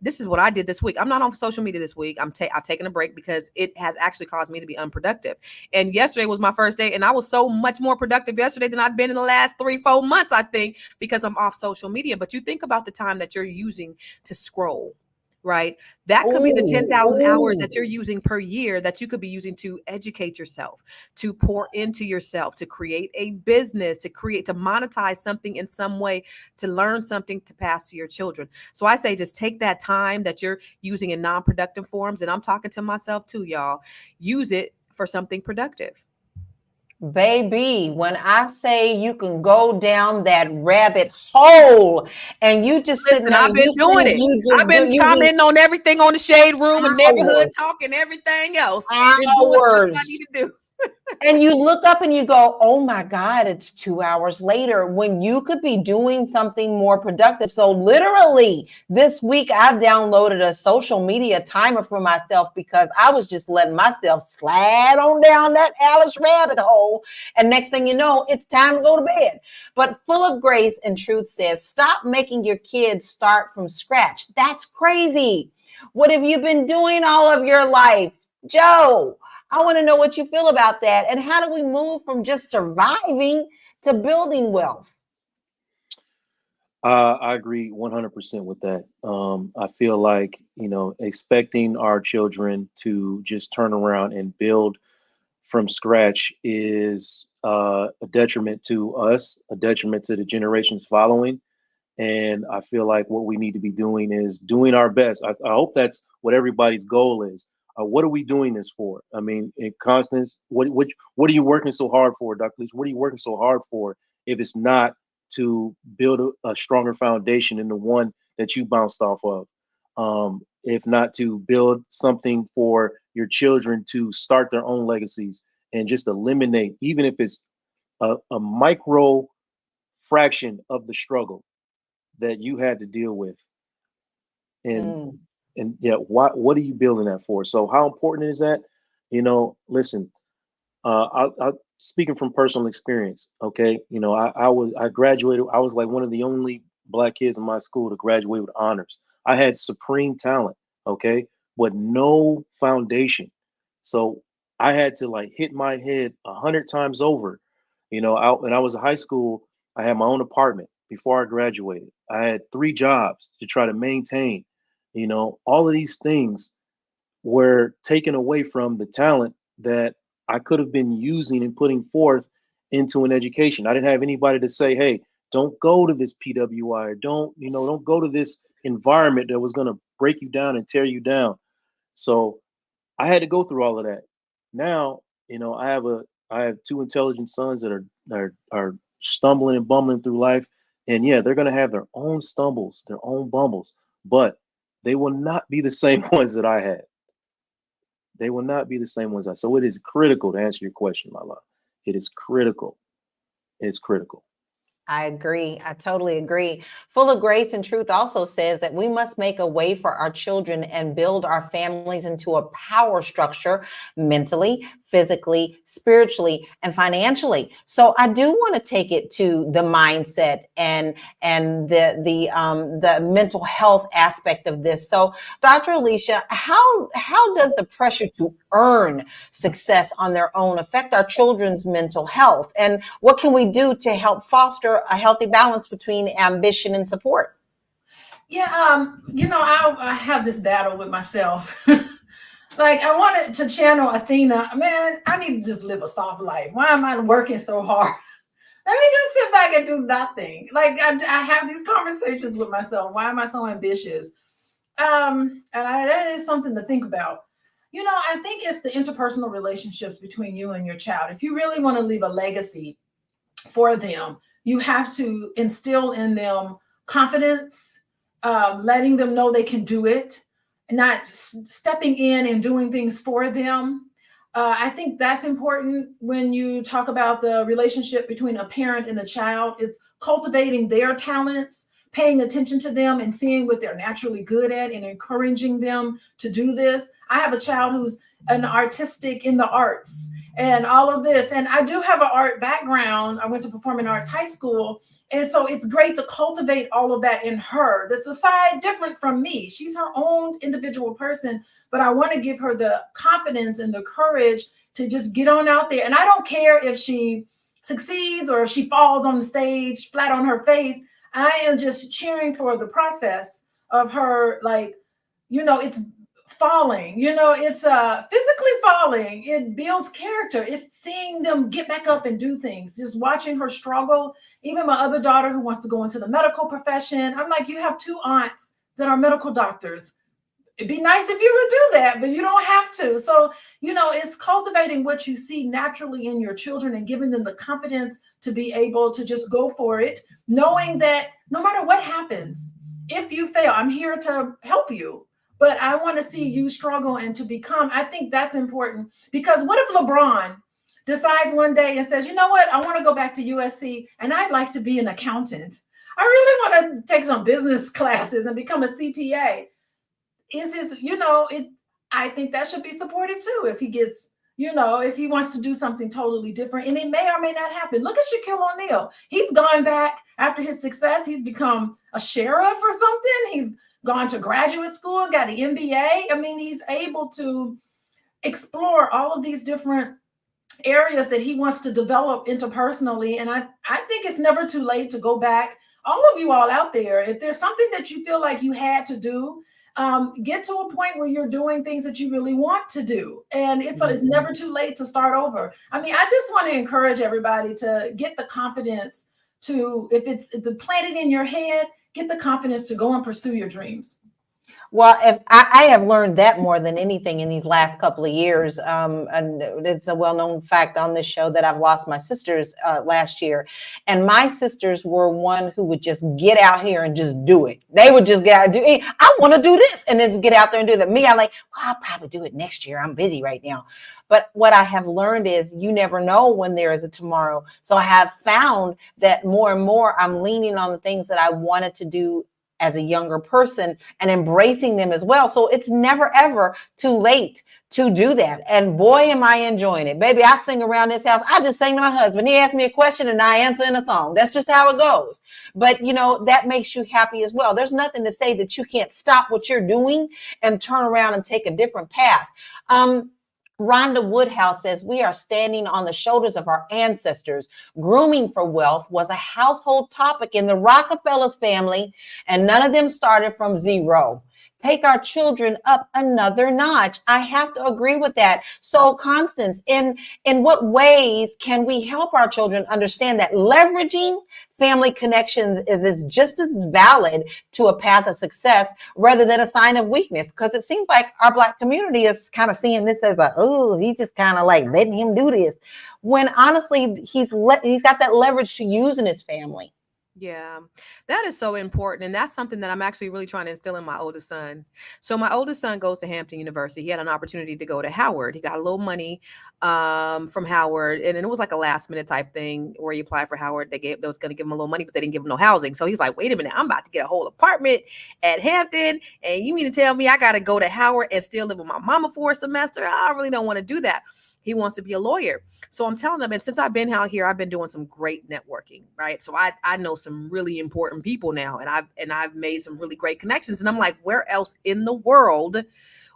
This is what I did this week. I'm not on social media this week. I've taken a break because it has actually caused me to be unproductive. And yesterday was my first day, and I was so much more productive yesterday than I've been in the last 3-4 months, I think, because I'm off social media. But you think about the time that you're using to scroll, right? That could be the 10,000 hours that you're using per year that you could be using to educate yourself, to pour into yourself, to create a business, to monetize something in some way, to learn something to pass to your children. So I say, just take that time that you're using in non-productive forms. And I'm talking to myself too, y'all. Use it for something productive. Baby, when I say you can go down that rabbit hole and you just Listen, I've been doing it. I've been commenting on everything on the Shade Room and Neighborhood Talk and everything else. Been doing stuff I need to do. And you look up and you go, oh my God, it's 2 hours later when you could be doing something more productive. So literally this week, I downloaded a social media timer for myself because I was just letting myself slide on down that Alice rabbit hole. And next thing you know, it's time to go to bed. But Full of Grace and Truth says, stop making your kids start from scratch. That's crazy. What have you been doing all of your life? Joe, I want to know what you feel about that. And how do we move from just surviving to building wealth? I agree 100% with that. I feel like, expecting our children to just turn around and build from scratch is a detriment to us, a detriment to the generations following. And I feel like what we need to be doing is doing our best. I hope that's what everybody's goal is. What are we doing this for? I mean, in Constance, what are you working so hard for, Dr. Lisa? What are you working so hard for if it's not to build a stronger foundation than the one that you bounced off of? If not to build something for your children to start their own legacies and just eliminate, even if it's a micro fraction of the struggle that you had to deal with. And yeah, what are you building that for? So how important is that? Listen, I speaking from personal experience. Okay, I graduated. I was like one of the only black kids in my school to graduate with honors. I had supreme talent. Okay, but no foundation. So I had to like hit my head 100 times over. When I was in high school, I had my own apartment before I graduated. I had 3 jobs to try to maintain. All of these things were taken away from the talent that I could have been using and putting forth into an education. I didn't have anybody to say, hey, don't go to this PWI, or don't go to this environment that was going to break you down and tear you down. So I had to go through all of that. Now, I have 2 intelligent sons that are stumbling and bumbling through life. And yeah, they're going to have their own stumbles, their own bumbles, but they will not be the same ones that I had. They will not be the same ones. So it is critical to answer your question, Lala. It is critical. It's critical. I agree. I totally agree. Full of Grace and Truth also says that we must make a way for our children and build our families into a power structure mentally, physically, spiritually, and financially. So I do want to take it to the mindset and the mental health aspect of this. So, Dr. Alicia, how does the pressure to earn success on their own affect our children's mental health? And what can we do to help foster a healthy balance between ambition and support? Yeah, I have this battle with myself. Like, I wanted to channel Athena. Man, I need to just live a soft life. Why am I working so hard? Let me just sit back and do nothing. Like, I have these conversations with myself. Why am I so ambitious? That is something to think about. I think it's the interpersonal relationships between you and your child. If you really want to leave a legacy for them, you have to instill in them confidence letting them know they can do it, not stepping in and doing things for them. I think that's important when you talk about the relationship between a parent and a child. It's cultivating their talents, paying attention to them and seeing what they're naturally good at and encouraging them to do this. I have a child who's an artistic in the arts and all of this. And I do have an art background. I went to Performing Arts High School. And so it's great to cultivate all of that in her. That's a side different from me. She's her own individual person, but I want to give her the confidence and the courage to just get on out there. And I don't care if she succeeds or if she falls on the stage flat on her face. I am just cheering for the process of her, like, it's falling, it's physically falling. It builds character. It's seeing them get back up and do things, just watching her struggle. Even my other daughter who wants to go into the medical profession, I'm like, you have 2 aunts that are medical doctors. It'd be nice if you would do that, but you don't have to. So, it's cultivating what you see naturally in your children and giving them the confidence to be able to just go for it, knowing that no matter what happens, if you fail, I'm here to help you. But I want to see you struggle and to become. I think that's important, because what if LeBron decides one day and says, you know what, I want to go back to USC and I'd like to be an accountant. I really want to take some business classes and become a CPA. I think that should be supported too. If he gets, if he wants to do something totally different, and it may or may not happen. Look at Shaquille O'Neal. He's gone back after his success. He's become a sheriff or something. He's gone to graduate school, got an MBA. I mean, he's able to explore all of these different areas that he wants to develop interpersonally. And I think it's never too late to go back. All of you all out there, if there's something that you feel like you had to do, get to a point where you're doing things that you really want to do. And it's never too late to start over. I mean, I just want to encourage everybody to get the confidence to, if it's planted in your head, get the confidence to go and pursue your dreams. Well, if I have learned that more than anything in these last couple of years, and it's a well-known fact on this show that I've lost my sisters last year, and my sisters were one who would just get out here and just do it. They would just get out and do it. I want to do this, and then get out there and do that. Me, I'm like, well, I'll probably do it next year. I'm busy right now. But what I have learned is you never know when there is a tomorrow. So I have found that more and more I'm leaning on the things that I wanted to do as a younger person and embracing them as well. So it's never, ever too late to do that. And boy, am I enjoying it. Baby, I sing around this house. I just sang to my husband. He asked me a question and I answer in a song. That's just how it goes. But that makes you happy as well. There's nothing to say that you can't stop what you're doing and turn around and take a different path. Rhonda Woodhouse says, we are standing on the shoulders of our ancestors. Grooming for wealth was a household topic in the Rockefellers family, and none of them started from zero. Take our children up another notch. I have to agree with that. So, Constance, in what ways can we help our children understand that leveraging family connections is just as valid to a path of success rather than a sign of weakness? Because it seems like our Black community is kind of seeing this as he's just kind of like letting him do this, when honestly he's got that leverage to use in his family. Yeah, that is so important. And that's something that I'm actually really trying to instill in my oldest son. So my oldest son goes to Hampton University. He had an opportunity to go to Howard. He got a little money from Howard. And it was like a last minute type thing where he applied for Howard. They was going to give him a little money, but they didn't give him no housing. So he's like, wait a minute, I'm about to get a whole apartment at Hampton. And you mean to tell me I got to go to Howard and still live with my mama for a semester? I really don't want to do that. He wants to be a lawyer. So I'm telling them, and since I've been out here, I've been doing some great networking, right? So I know some really important people now, and I've made some really great connections. And I'm like, where else in the world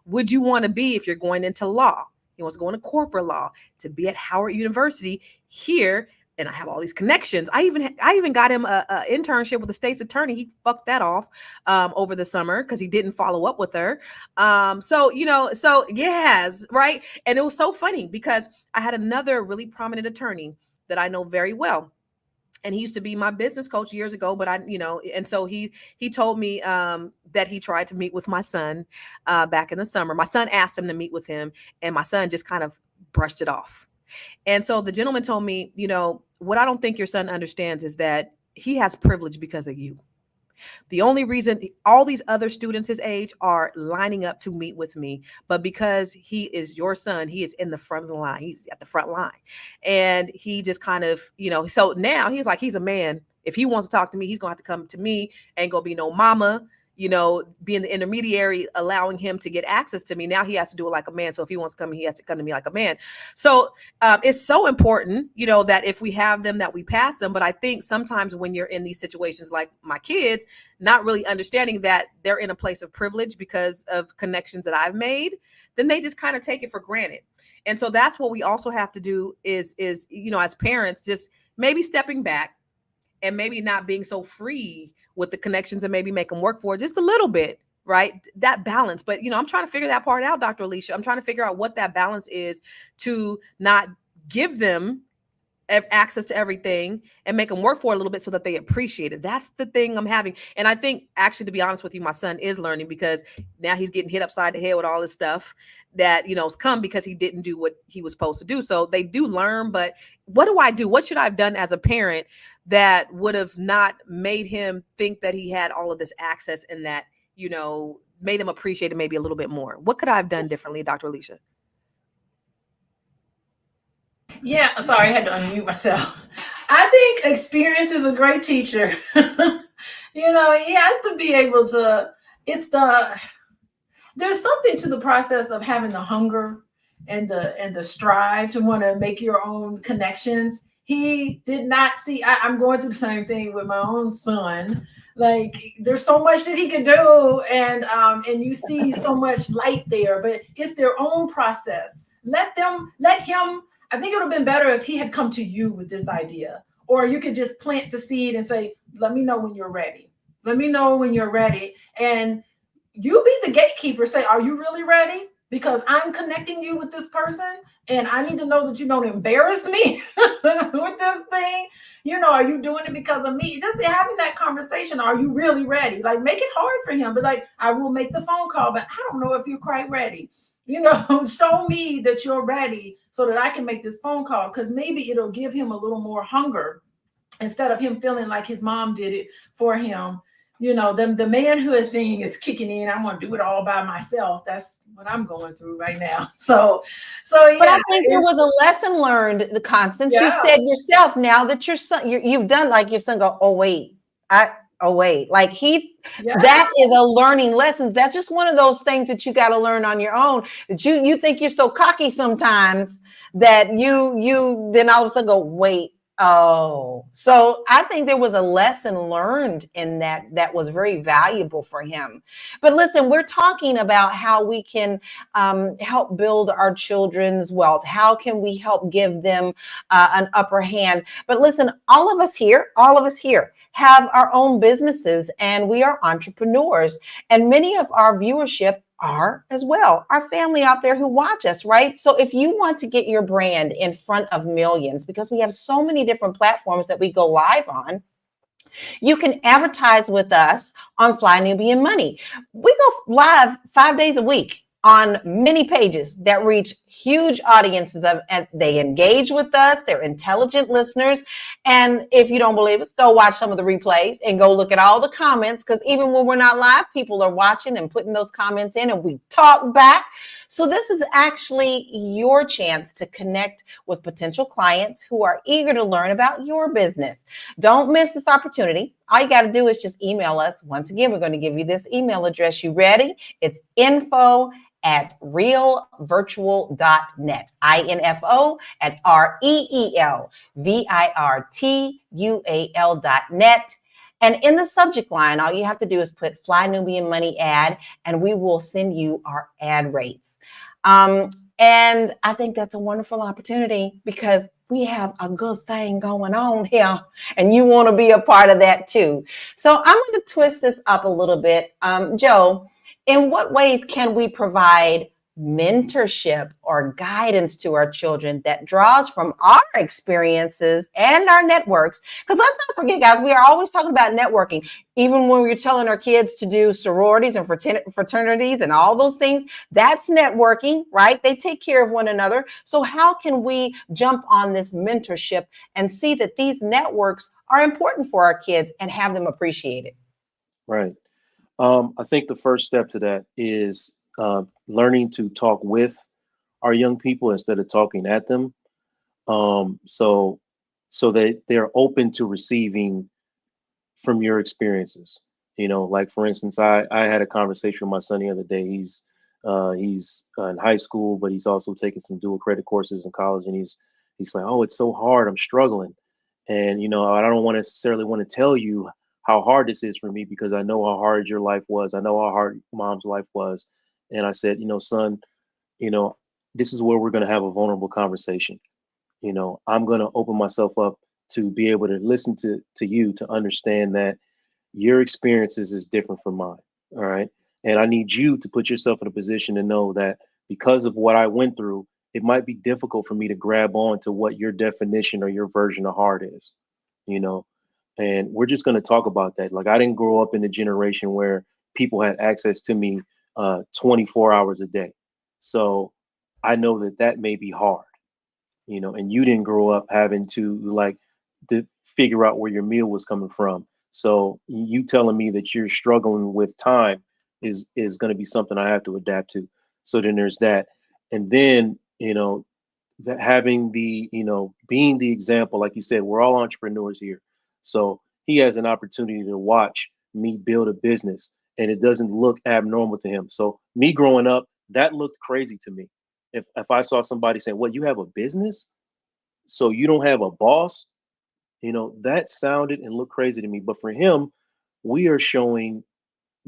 would you want to be if you're going into law? He wants to go into corporate law, to be at Howard University here. And I have all these connections. I even got him a internship with the state's attorney. He fucked that off over the summer because he didn't follow up with her. So yes, right. And it was so funny because I had another really prominent attorney that I know very well. And he used to be my business coach years ago, but and so he told me that he tried to meet with my son back in the summer. My son asked him to meet with him, and my son just kind of brushed it off. And so the gentleman told me, what I don't think your son understands is that he has privilege because of you. The only reason all these other students his age are lining up to meet with me, but because he is your son, he is in the front of the line. He's at the front line. And he just kind of, so now he's like, he's a man. If he wants to talk to me, he's going to have to come to me. Ain't going to be no mama, being the intermediary, allowing him to get access to me. Now he has to do it like a man. So if he wants to come, he has to come to me like a man. So it's so important, that if we have them, that we pass them. But I think sometimes when you're in these situations, like my kids, not really understanding that they're in a place of privilege because of connections that I've made, then they just kind of take it for granted. And so that's what we also have to do is, as parents, just maybe stepping back and maybe not being so free with the connections and maybe make them work for it just a little bit, right? That balance. But, I'm trying to figure that part out, Dr. Alicia. I'm trying to figure out what that balance is to not give them access to everything and make them work for it a little bit so that they appreciate it. That's the thing I'm having. And I think, actually, to be honest with you, my son is learning, because now he's getting hit upside the head with all this stuff that, has come because he didn't do what he was supposed to do. So they do learn, but what do I do? What should I have done as a parent that would have not made him think that he had all of this access and that, made him appreciate it maybe a little bit more? What could I have done differently, Dr. Alicia? Yeah, sorry, I had to unmute myself. I think experience is a great teacher. He has to be able to, there's something to the process of having the hunger and the strive to want to make your own connections. He did not see, I'm going through the same thing with my own son. Like, there's so much that he can do, and you see so much light there, but it's their own process. Let him, I think it would have been better if he had come to you with this idea, or you could just plant the seed and say, let me know when you're ready. Let me know when you're ready. And you be the gatekeeper. Say, are you really ready? Because I'm connecting you with this person, and I need to know that you don't embarrass me with this thing. Are you doing it because of me? Just having that conversation. Are you really ready? Like, make it hard for him. But like, I will make the phone call, but I don't know if you're quite ready. Show me that you're ready so that I can make this phone call, because maybe it'll give him a little more hunger instead of him feeling like his mom did it for him. The manhood thing is kicking in. I want to do it all by myself. That's what I'm going through right now. So yeah. But I think there was a lesson learned, the Constance. Yeah. You said yourself, now that your son, you've done, like, your son go, oh wait, like that is a learning lesson. That's just one of those things that you got to learn on your own, that you think you're so cocky sometimes that you then all of a sudden go, wait. Oh, so I think there was a lesson learned in that was very valuable for him. But listen, we're talking about how we can help build our children's wealth. How can we help give them an upper hand? But listen, all of us here have our own businesses, and we are entrepreneurs. And many of our viewership are as well, our family out there who watch us, right? So if you want to get your brand in front of millions, because we have so many different platforms that we go live on, you can advertise with us on Fly Nubian Money. We go live 5 days a week on many pages that reach huge audiences and they engage with us. They're intelligent listeners. And if you don't believe us, go watch some of the replays and go look at all the comments, because even when we're not live, people are watching and putting those comments in, and we talk back. So this is actually your chance to connect with potential clients who are eager to learn about your business. Don't miss this opportunity. All you got to do is just email us. Once again, we're going to give you this email address. You ready? It's info@realvirtual.net. info@REELVIRTUAL.net. And in the subject line, all you have to do is put Fly Nubian Money ad, and we will send you our ad rates. And I think that's a wonderful opportunity, because we have a good thing going on here, and you want to be a part of that too. So I'm going to twist this up a little bit. Joe, in what ways can we provide mentorship or guidance to our children that draws from our experiences and our networks? Because let's not forget, guys, we are always talking about networking. Even when we're telling our kids to do sororities and fraternities and all those things, that's networking, right? They take care of one another. So how can we jump on this mentorship and see that these networks are important for our kids and have them appreciated? Right. I think the first step to that is learning to talk with our young people instead of talking at them. So that they're open to receiving from your experiences. Like for instance, I had a conversation with my son the other day. He's in high school, but he's also taking some dual credit courses in college, and he's like, oh, it's so hard. I'm struggling, and I don't necessarily want to tell you how hard this is for me because I know how hard your life was. I know how hard mom's life was, and I said, son, you know, this is where we're going to have a vulnerable conversation. I'm going to open myself up to be able to listen to you, to understand that your experiences is different from mine. All right. And I need you to put yourself in a position to know that because of what I went through, it might be difficult for me to grab on to what your definition or your version of hard is, you know. And we're just going to talk about that. Like, I didn't grow up in a generation where people had access to me 24 hours a day. So I know that may be hard, and you didn't grow up having to figure out where your meal was coming from. So you telling me that you're struggling with time is going to be something I have to adapt to. So then there's that. And then, that having being the example, like you said, we're all entrepreneurs here. So he has an opportunity to watch me build a business and it doesn't look abnormal to him. So me growing up, that looked crazy to me. If I saw somebody saying, "What, you have a business? So you don't have a boss?" That sounded and looked crazy to me. But for him, we are showing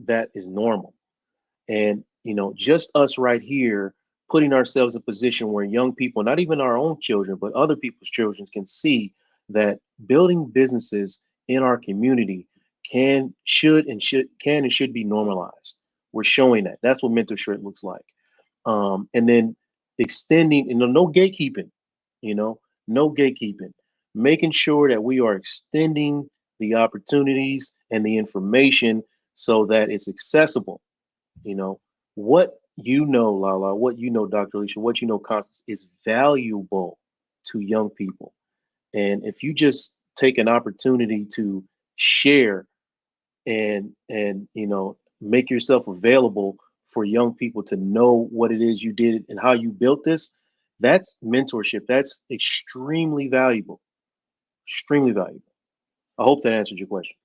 that is normal. And, just us right here, putting ourselves in a position where young people, not even our own children, but other people's children can see that building businesses in our community should be normalized. We're showing that. That's what mentorship looks like. And then extending, no gatekeeping, you know, no gatekeeping, making sure that we are extending the opportunities and the information so that it's accessible. What Lala, what Dr. Alicia, what Constance, is valuable to young people. And if you just take an opportunity to share and make yourself available for young people to know what it is you did and how you built this, that's mentorship. That's extremely valuable. Extremely valuable. I hope that answered your question.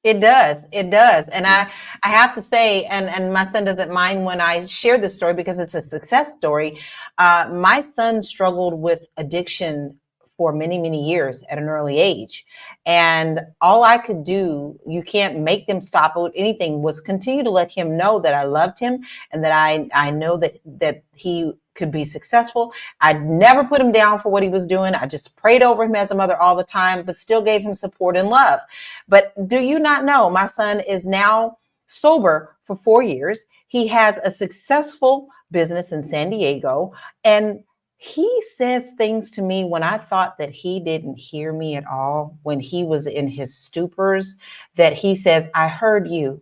It does. It does. And I have to say, and my son doesn't mind when I share this story because it's a success story. My son struggled with addiction for many, many years at an early age. And all I could do, you can't make them stop with anything, was continue to let him know that I loved him and that I know that he could be successful. I never put him down for what he was doing. I just prayed over him as a mother all the time, but still gave him support and love. But do you not know, my son is now sober for 4 years. He has a successful business in San Diego, and he says things to me when I thought that he didn't hear me at all, when he was in his stupors, that he says, I heard you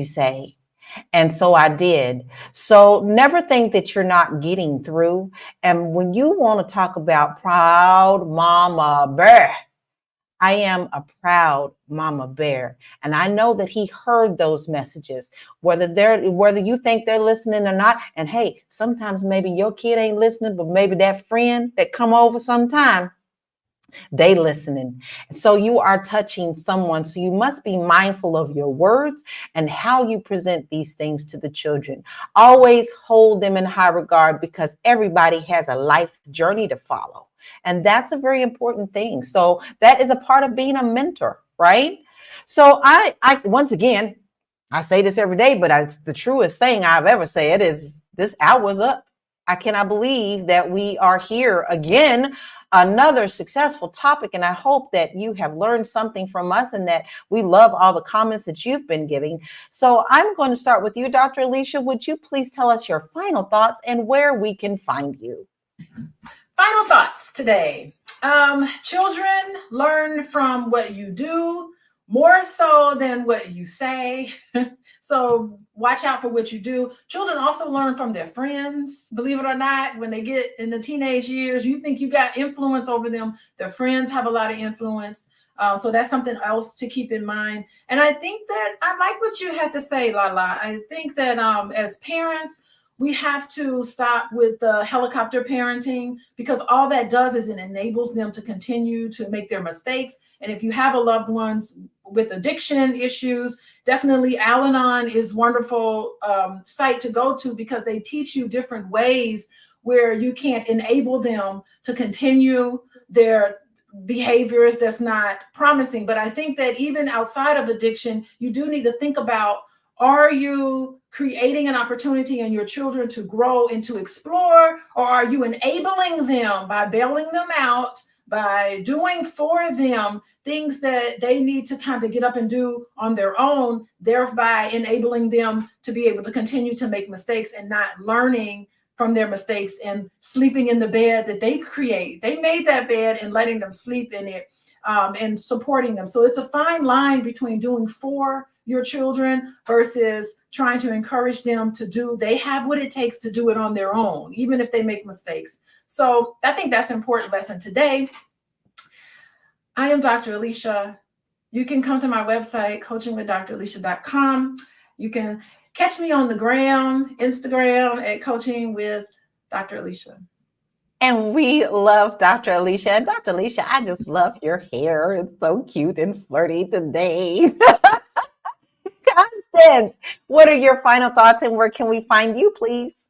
say. And so I did. So never think that you're not getting through. And when you want to talk about proud mama bear, I am a proud mama bear. And I know that he heard those messages, whether you think they're listening or not. And hey, sometimes maybe your kid ain't listening, but maybe that friend that come over sometime, they listening. So you are touching someone. So you must be mindful of your words and how you present these things to the children. Always hold them in high regard because everybody has a life journey to follow. And that's a very important thing. So that is a part of being a mentor, right? So I once again, I say this every day, but it's the truest thing I've ever said is this hour's up. I cannot believe that we are here again, another successful topic. And I hope that you have learned something from us and that we love all the comments that you've been giving. So I'm going to start with you, Dr. Alicia. Would you please tell us your final thoughts and where we can find you? Final thoughts today. Children learn from what you do, more so than what you say. So watch out for what you do. Children also learn from their friends. Believe it or not, when they get in the teenage years, you think you got influence over them. Their friends have a lot of influence. So that's something else to keep in mind. And I think that I like what you had to say, Lala. I think that as parents, we have to stop with the helicopter parenting, because all that does is it enables them to continue to make their mistakes. And if you have a loved ones with addiction issues, definitely Al-Anon is wonderful site to go to, because they teach you different ways where you can't enable them to continue their behaviors that's not promising. But I think that even outside of addiction, you do need to think about, are you creating an opportunity in your children to grow and to explore, or are you enabling them by bailing them out, by doing for them things that they need to kind of get up and do on their own, thereby enabling them to be able to continue to make mistakes and not learning from their mistakes and sleeping in the bed that they create. They made that bed and letting them sleep in it, and supporting them. So it's a fine line between doing for your children versus trying to encourage them to do. They have what it takes to do it on their own, even if they make mistakes. So I think that's an important lesson today. I am Dr. Alicia. You can come to my website, coachingwithdralicia.com. You can catch me on the gram, Instagram at Coaching with Dr. Alicia. And we love Dr. Alicia. And Dr. Alicia, I just love your hair. It's so cute and flirty today. Constance, what are your final thoughts and where can we find you, please?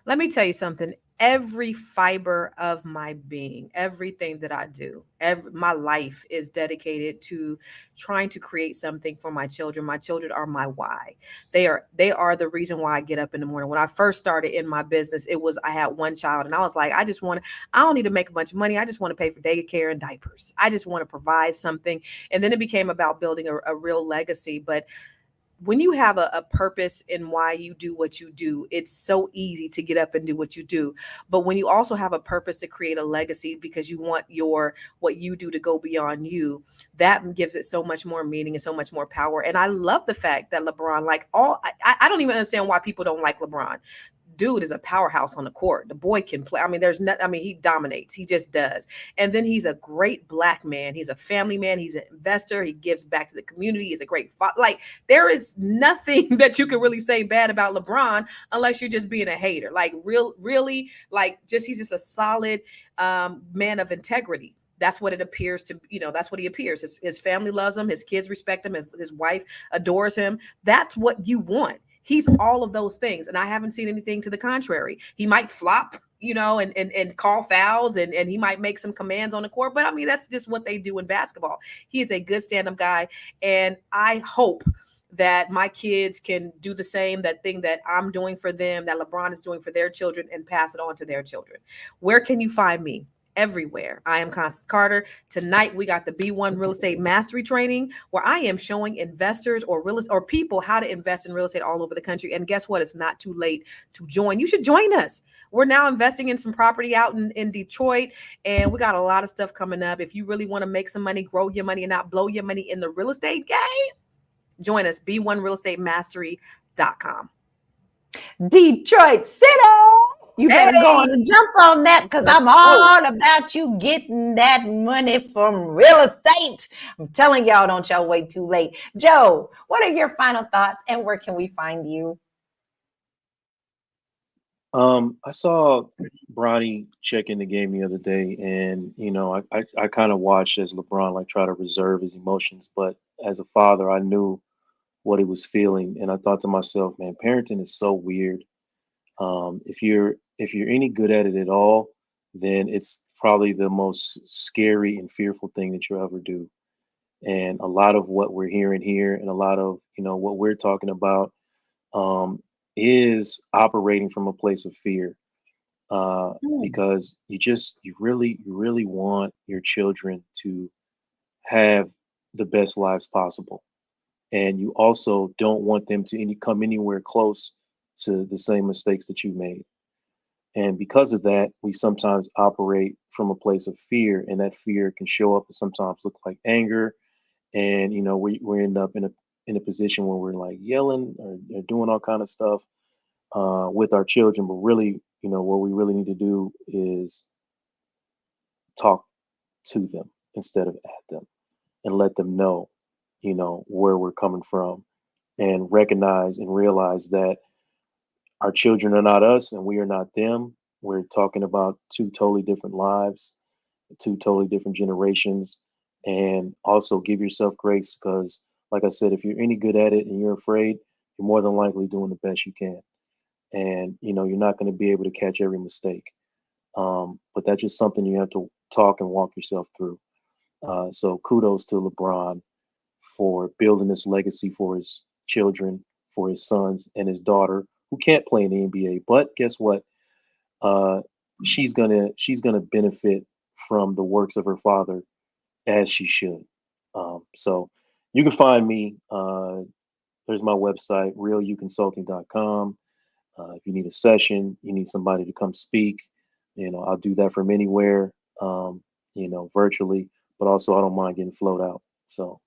Let me tell you something. Every fiber of my being, everything that I do, my life is dedicated to trying to create something for my children. My children are my why. They are the reason why I get up in the morning. When I first started in my business, I had one child and I was like, I don't need to make a bunch of money. I just want to pay for daycare and diapers. I just want to provide something. And then it became about building a real legacy. But when you have a purpose in why you do what you do, it's so easy to get up and do what you do. But when you also have a purpose to create a legacy because you want what you do to go beyond you, that gives it so much more meaning and so much more power. And I love the fact that LeBron, I don't even understand why people don't like LeBron. Dude is a powerhouse on the court. The boy can play. He dominates. He just does. And then he's a great Black man. He's a family man. He's an investor. He gives back to the community. He's a great there is nothing that you can really say bad about LeBron unless you're just being a hater. He's just a solid man of integrity. That's what it appears to, that's what he appears. His family loves him. His kids respect him. His wife adores him. That's what you want. He's all of those things. And I haven't seen anything to the contrary. He might flop, and call fouls and he might make some commands on the court. But that's just what they do in basketball. He is a good stand-up guy. And I hope that my kids can do the same, that thing that I'm doing for them, that LeBron is doing for their children, and pass it on to their children. Where can you find me? Everywhere. I am Constance Carter. Tonight we got the B1 Real Estate Mastery Training, where I am showing investors or people how to invest in real estate all over the country. And guess what? It's not too late to join. You should join us. We're now investing in some property out in Detroit, and we got a lot of stuff coming up. If you really want to make some money, grow your money, and not blow your money in the real estate game, join us. B1realestatemastry.com. Detroit City. You better go on and jump on that, because I'm all about you getting that money from real estate. I'm telling y'all, don't y'all wait too late. Joe, what are your final thoughts and where can we find you? I saw Bronny check in the game the other day, and I kind of watched as LeBron try to reserve his emotions, but as a father, I knew what he was feeling, and I thought to myself, man, parenting is so weird. If you're any good at it at all, then it's probably the most scary and fearful thing that you'll ever do. And a lot of what we're hearing here, and a lot of what we're talking about, is operating from a place of fear, because you really want your children to have the best lives possible, and you also don't want them to come anywhere close to the same mistakes that you made. And because of that, we sometimes operate from a place of fear, and that fear can show up and sometimes look like anger. and we end up in a position where we're like yelling or doing all kind of stuff with our children, but really, what we really need to do is talk to them instead of at them, and let them know, where we're coming from, and recognize and realize that our children are not us and we are not them. We're talking about two totally different lives, two totally different generations. And also give yourself grace because, like I said, if you're any good at it and you're afraid, you're more than likely doing the best you can. And, you're not going to be able to catch every mistake. But that's just something you have to talk and walk yourself through. So kudos to LeBron for building this legacy for his children, for his sons and his daughter, who can't play in the NBA. But guess what? She's gonna benefit from the works of her father, as she should. So you can find me. There's my website, realuconsulting.com. If you need a session, you need somebody to come speak, I'll do that from anywhere, virtually, but also I don't mind getting flown out. So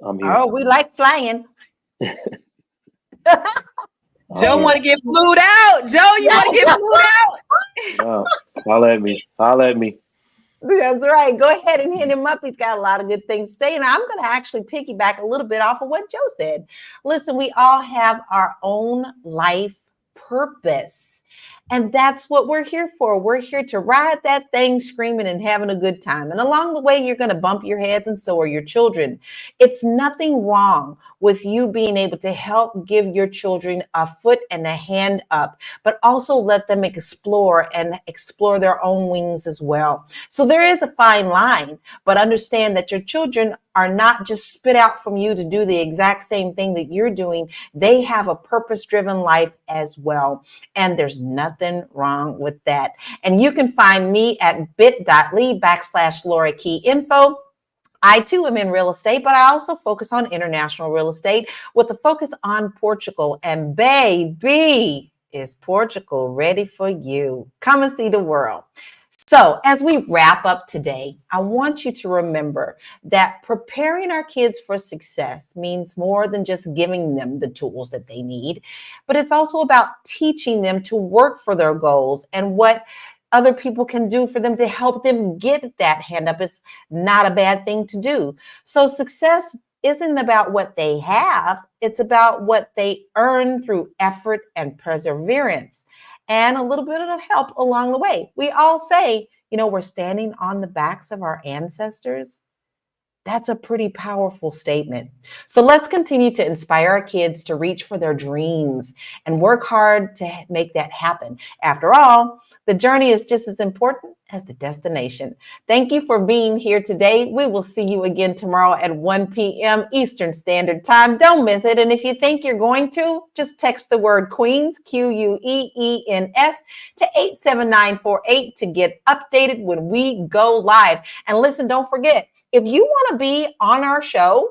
I'm here. Oh, we like flying. Joe want to get flued out. Joe, you want to get flued out? Holla at me. Holla at me. That's right. Go ahead and hit him up. He's got a lot of good things to say. And I'm going to actually piggyback a little bit off of what Joe said. Listen, we all have our own life purpose. And that's what we're here for. We're here to ride that thing screaming and having a good time. And along the way, you're going to bump your heads, and so are your children. It's nothing wrong with you being able to help give your children a foot and a hand up, but also let them explore their own wings as well. So there is a fine line, but understand that your children are not just spit out from you to do the exact same thing that you're doing. They have a purpose-driven life as well. And there's nothing wrong with that. And you can find me at bit.ly/Laura Key Info. I too am in real estate, but I also focus on international real estate with a focus on Portugal. And baby, is Portugal ready for you? Come and see the world. So as we wrap up today, I want you to remember that preparing our kids for success means more than just giving them the tools that they need, but it's also about teaching them to work for their goals and what other people can do for them to help them get that hand up. It's not a bad thing to do. So success isn't about what they have. It's about what they earn through effort and perseverance, and a little bit of help along the way. We all say, we're standing on the backs of our ancestors. That's a pretty powerful statement. So let's continue to inspire our kids to reach for their dreams and work hard to make that happen. After all, the journey is just as important as the destination. Thank you for being here today. We will see you again tomorrow at 1 p.m. Eastern Standard Time. Don't miss it. And if you think you're going to, just text the word Queens, Queens, to 87948 to get updated when we go live. And listen, don't forget, if you want to be on our show,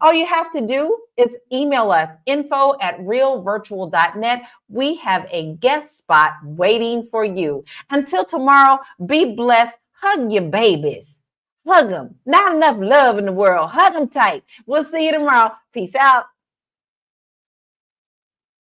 all you have to do is email us, info@realvirtual.net. We have a guest spot waiting for you. Until tomorrow, be blessed. Hug your babies. Hug them. Not enough love in the world. Hug them tight. We'll see you tomorrow. Peace out.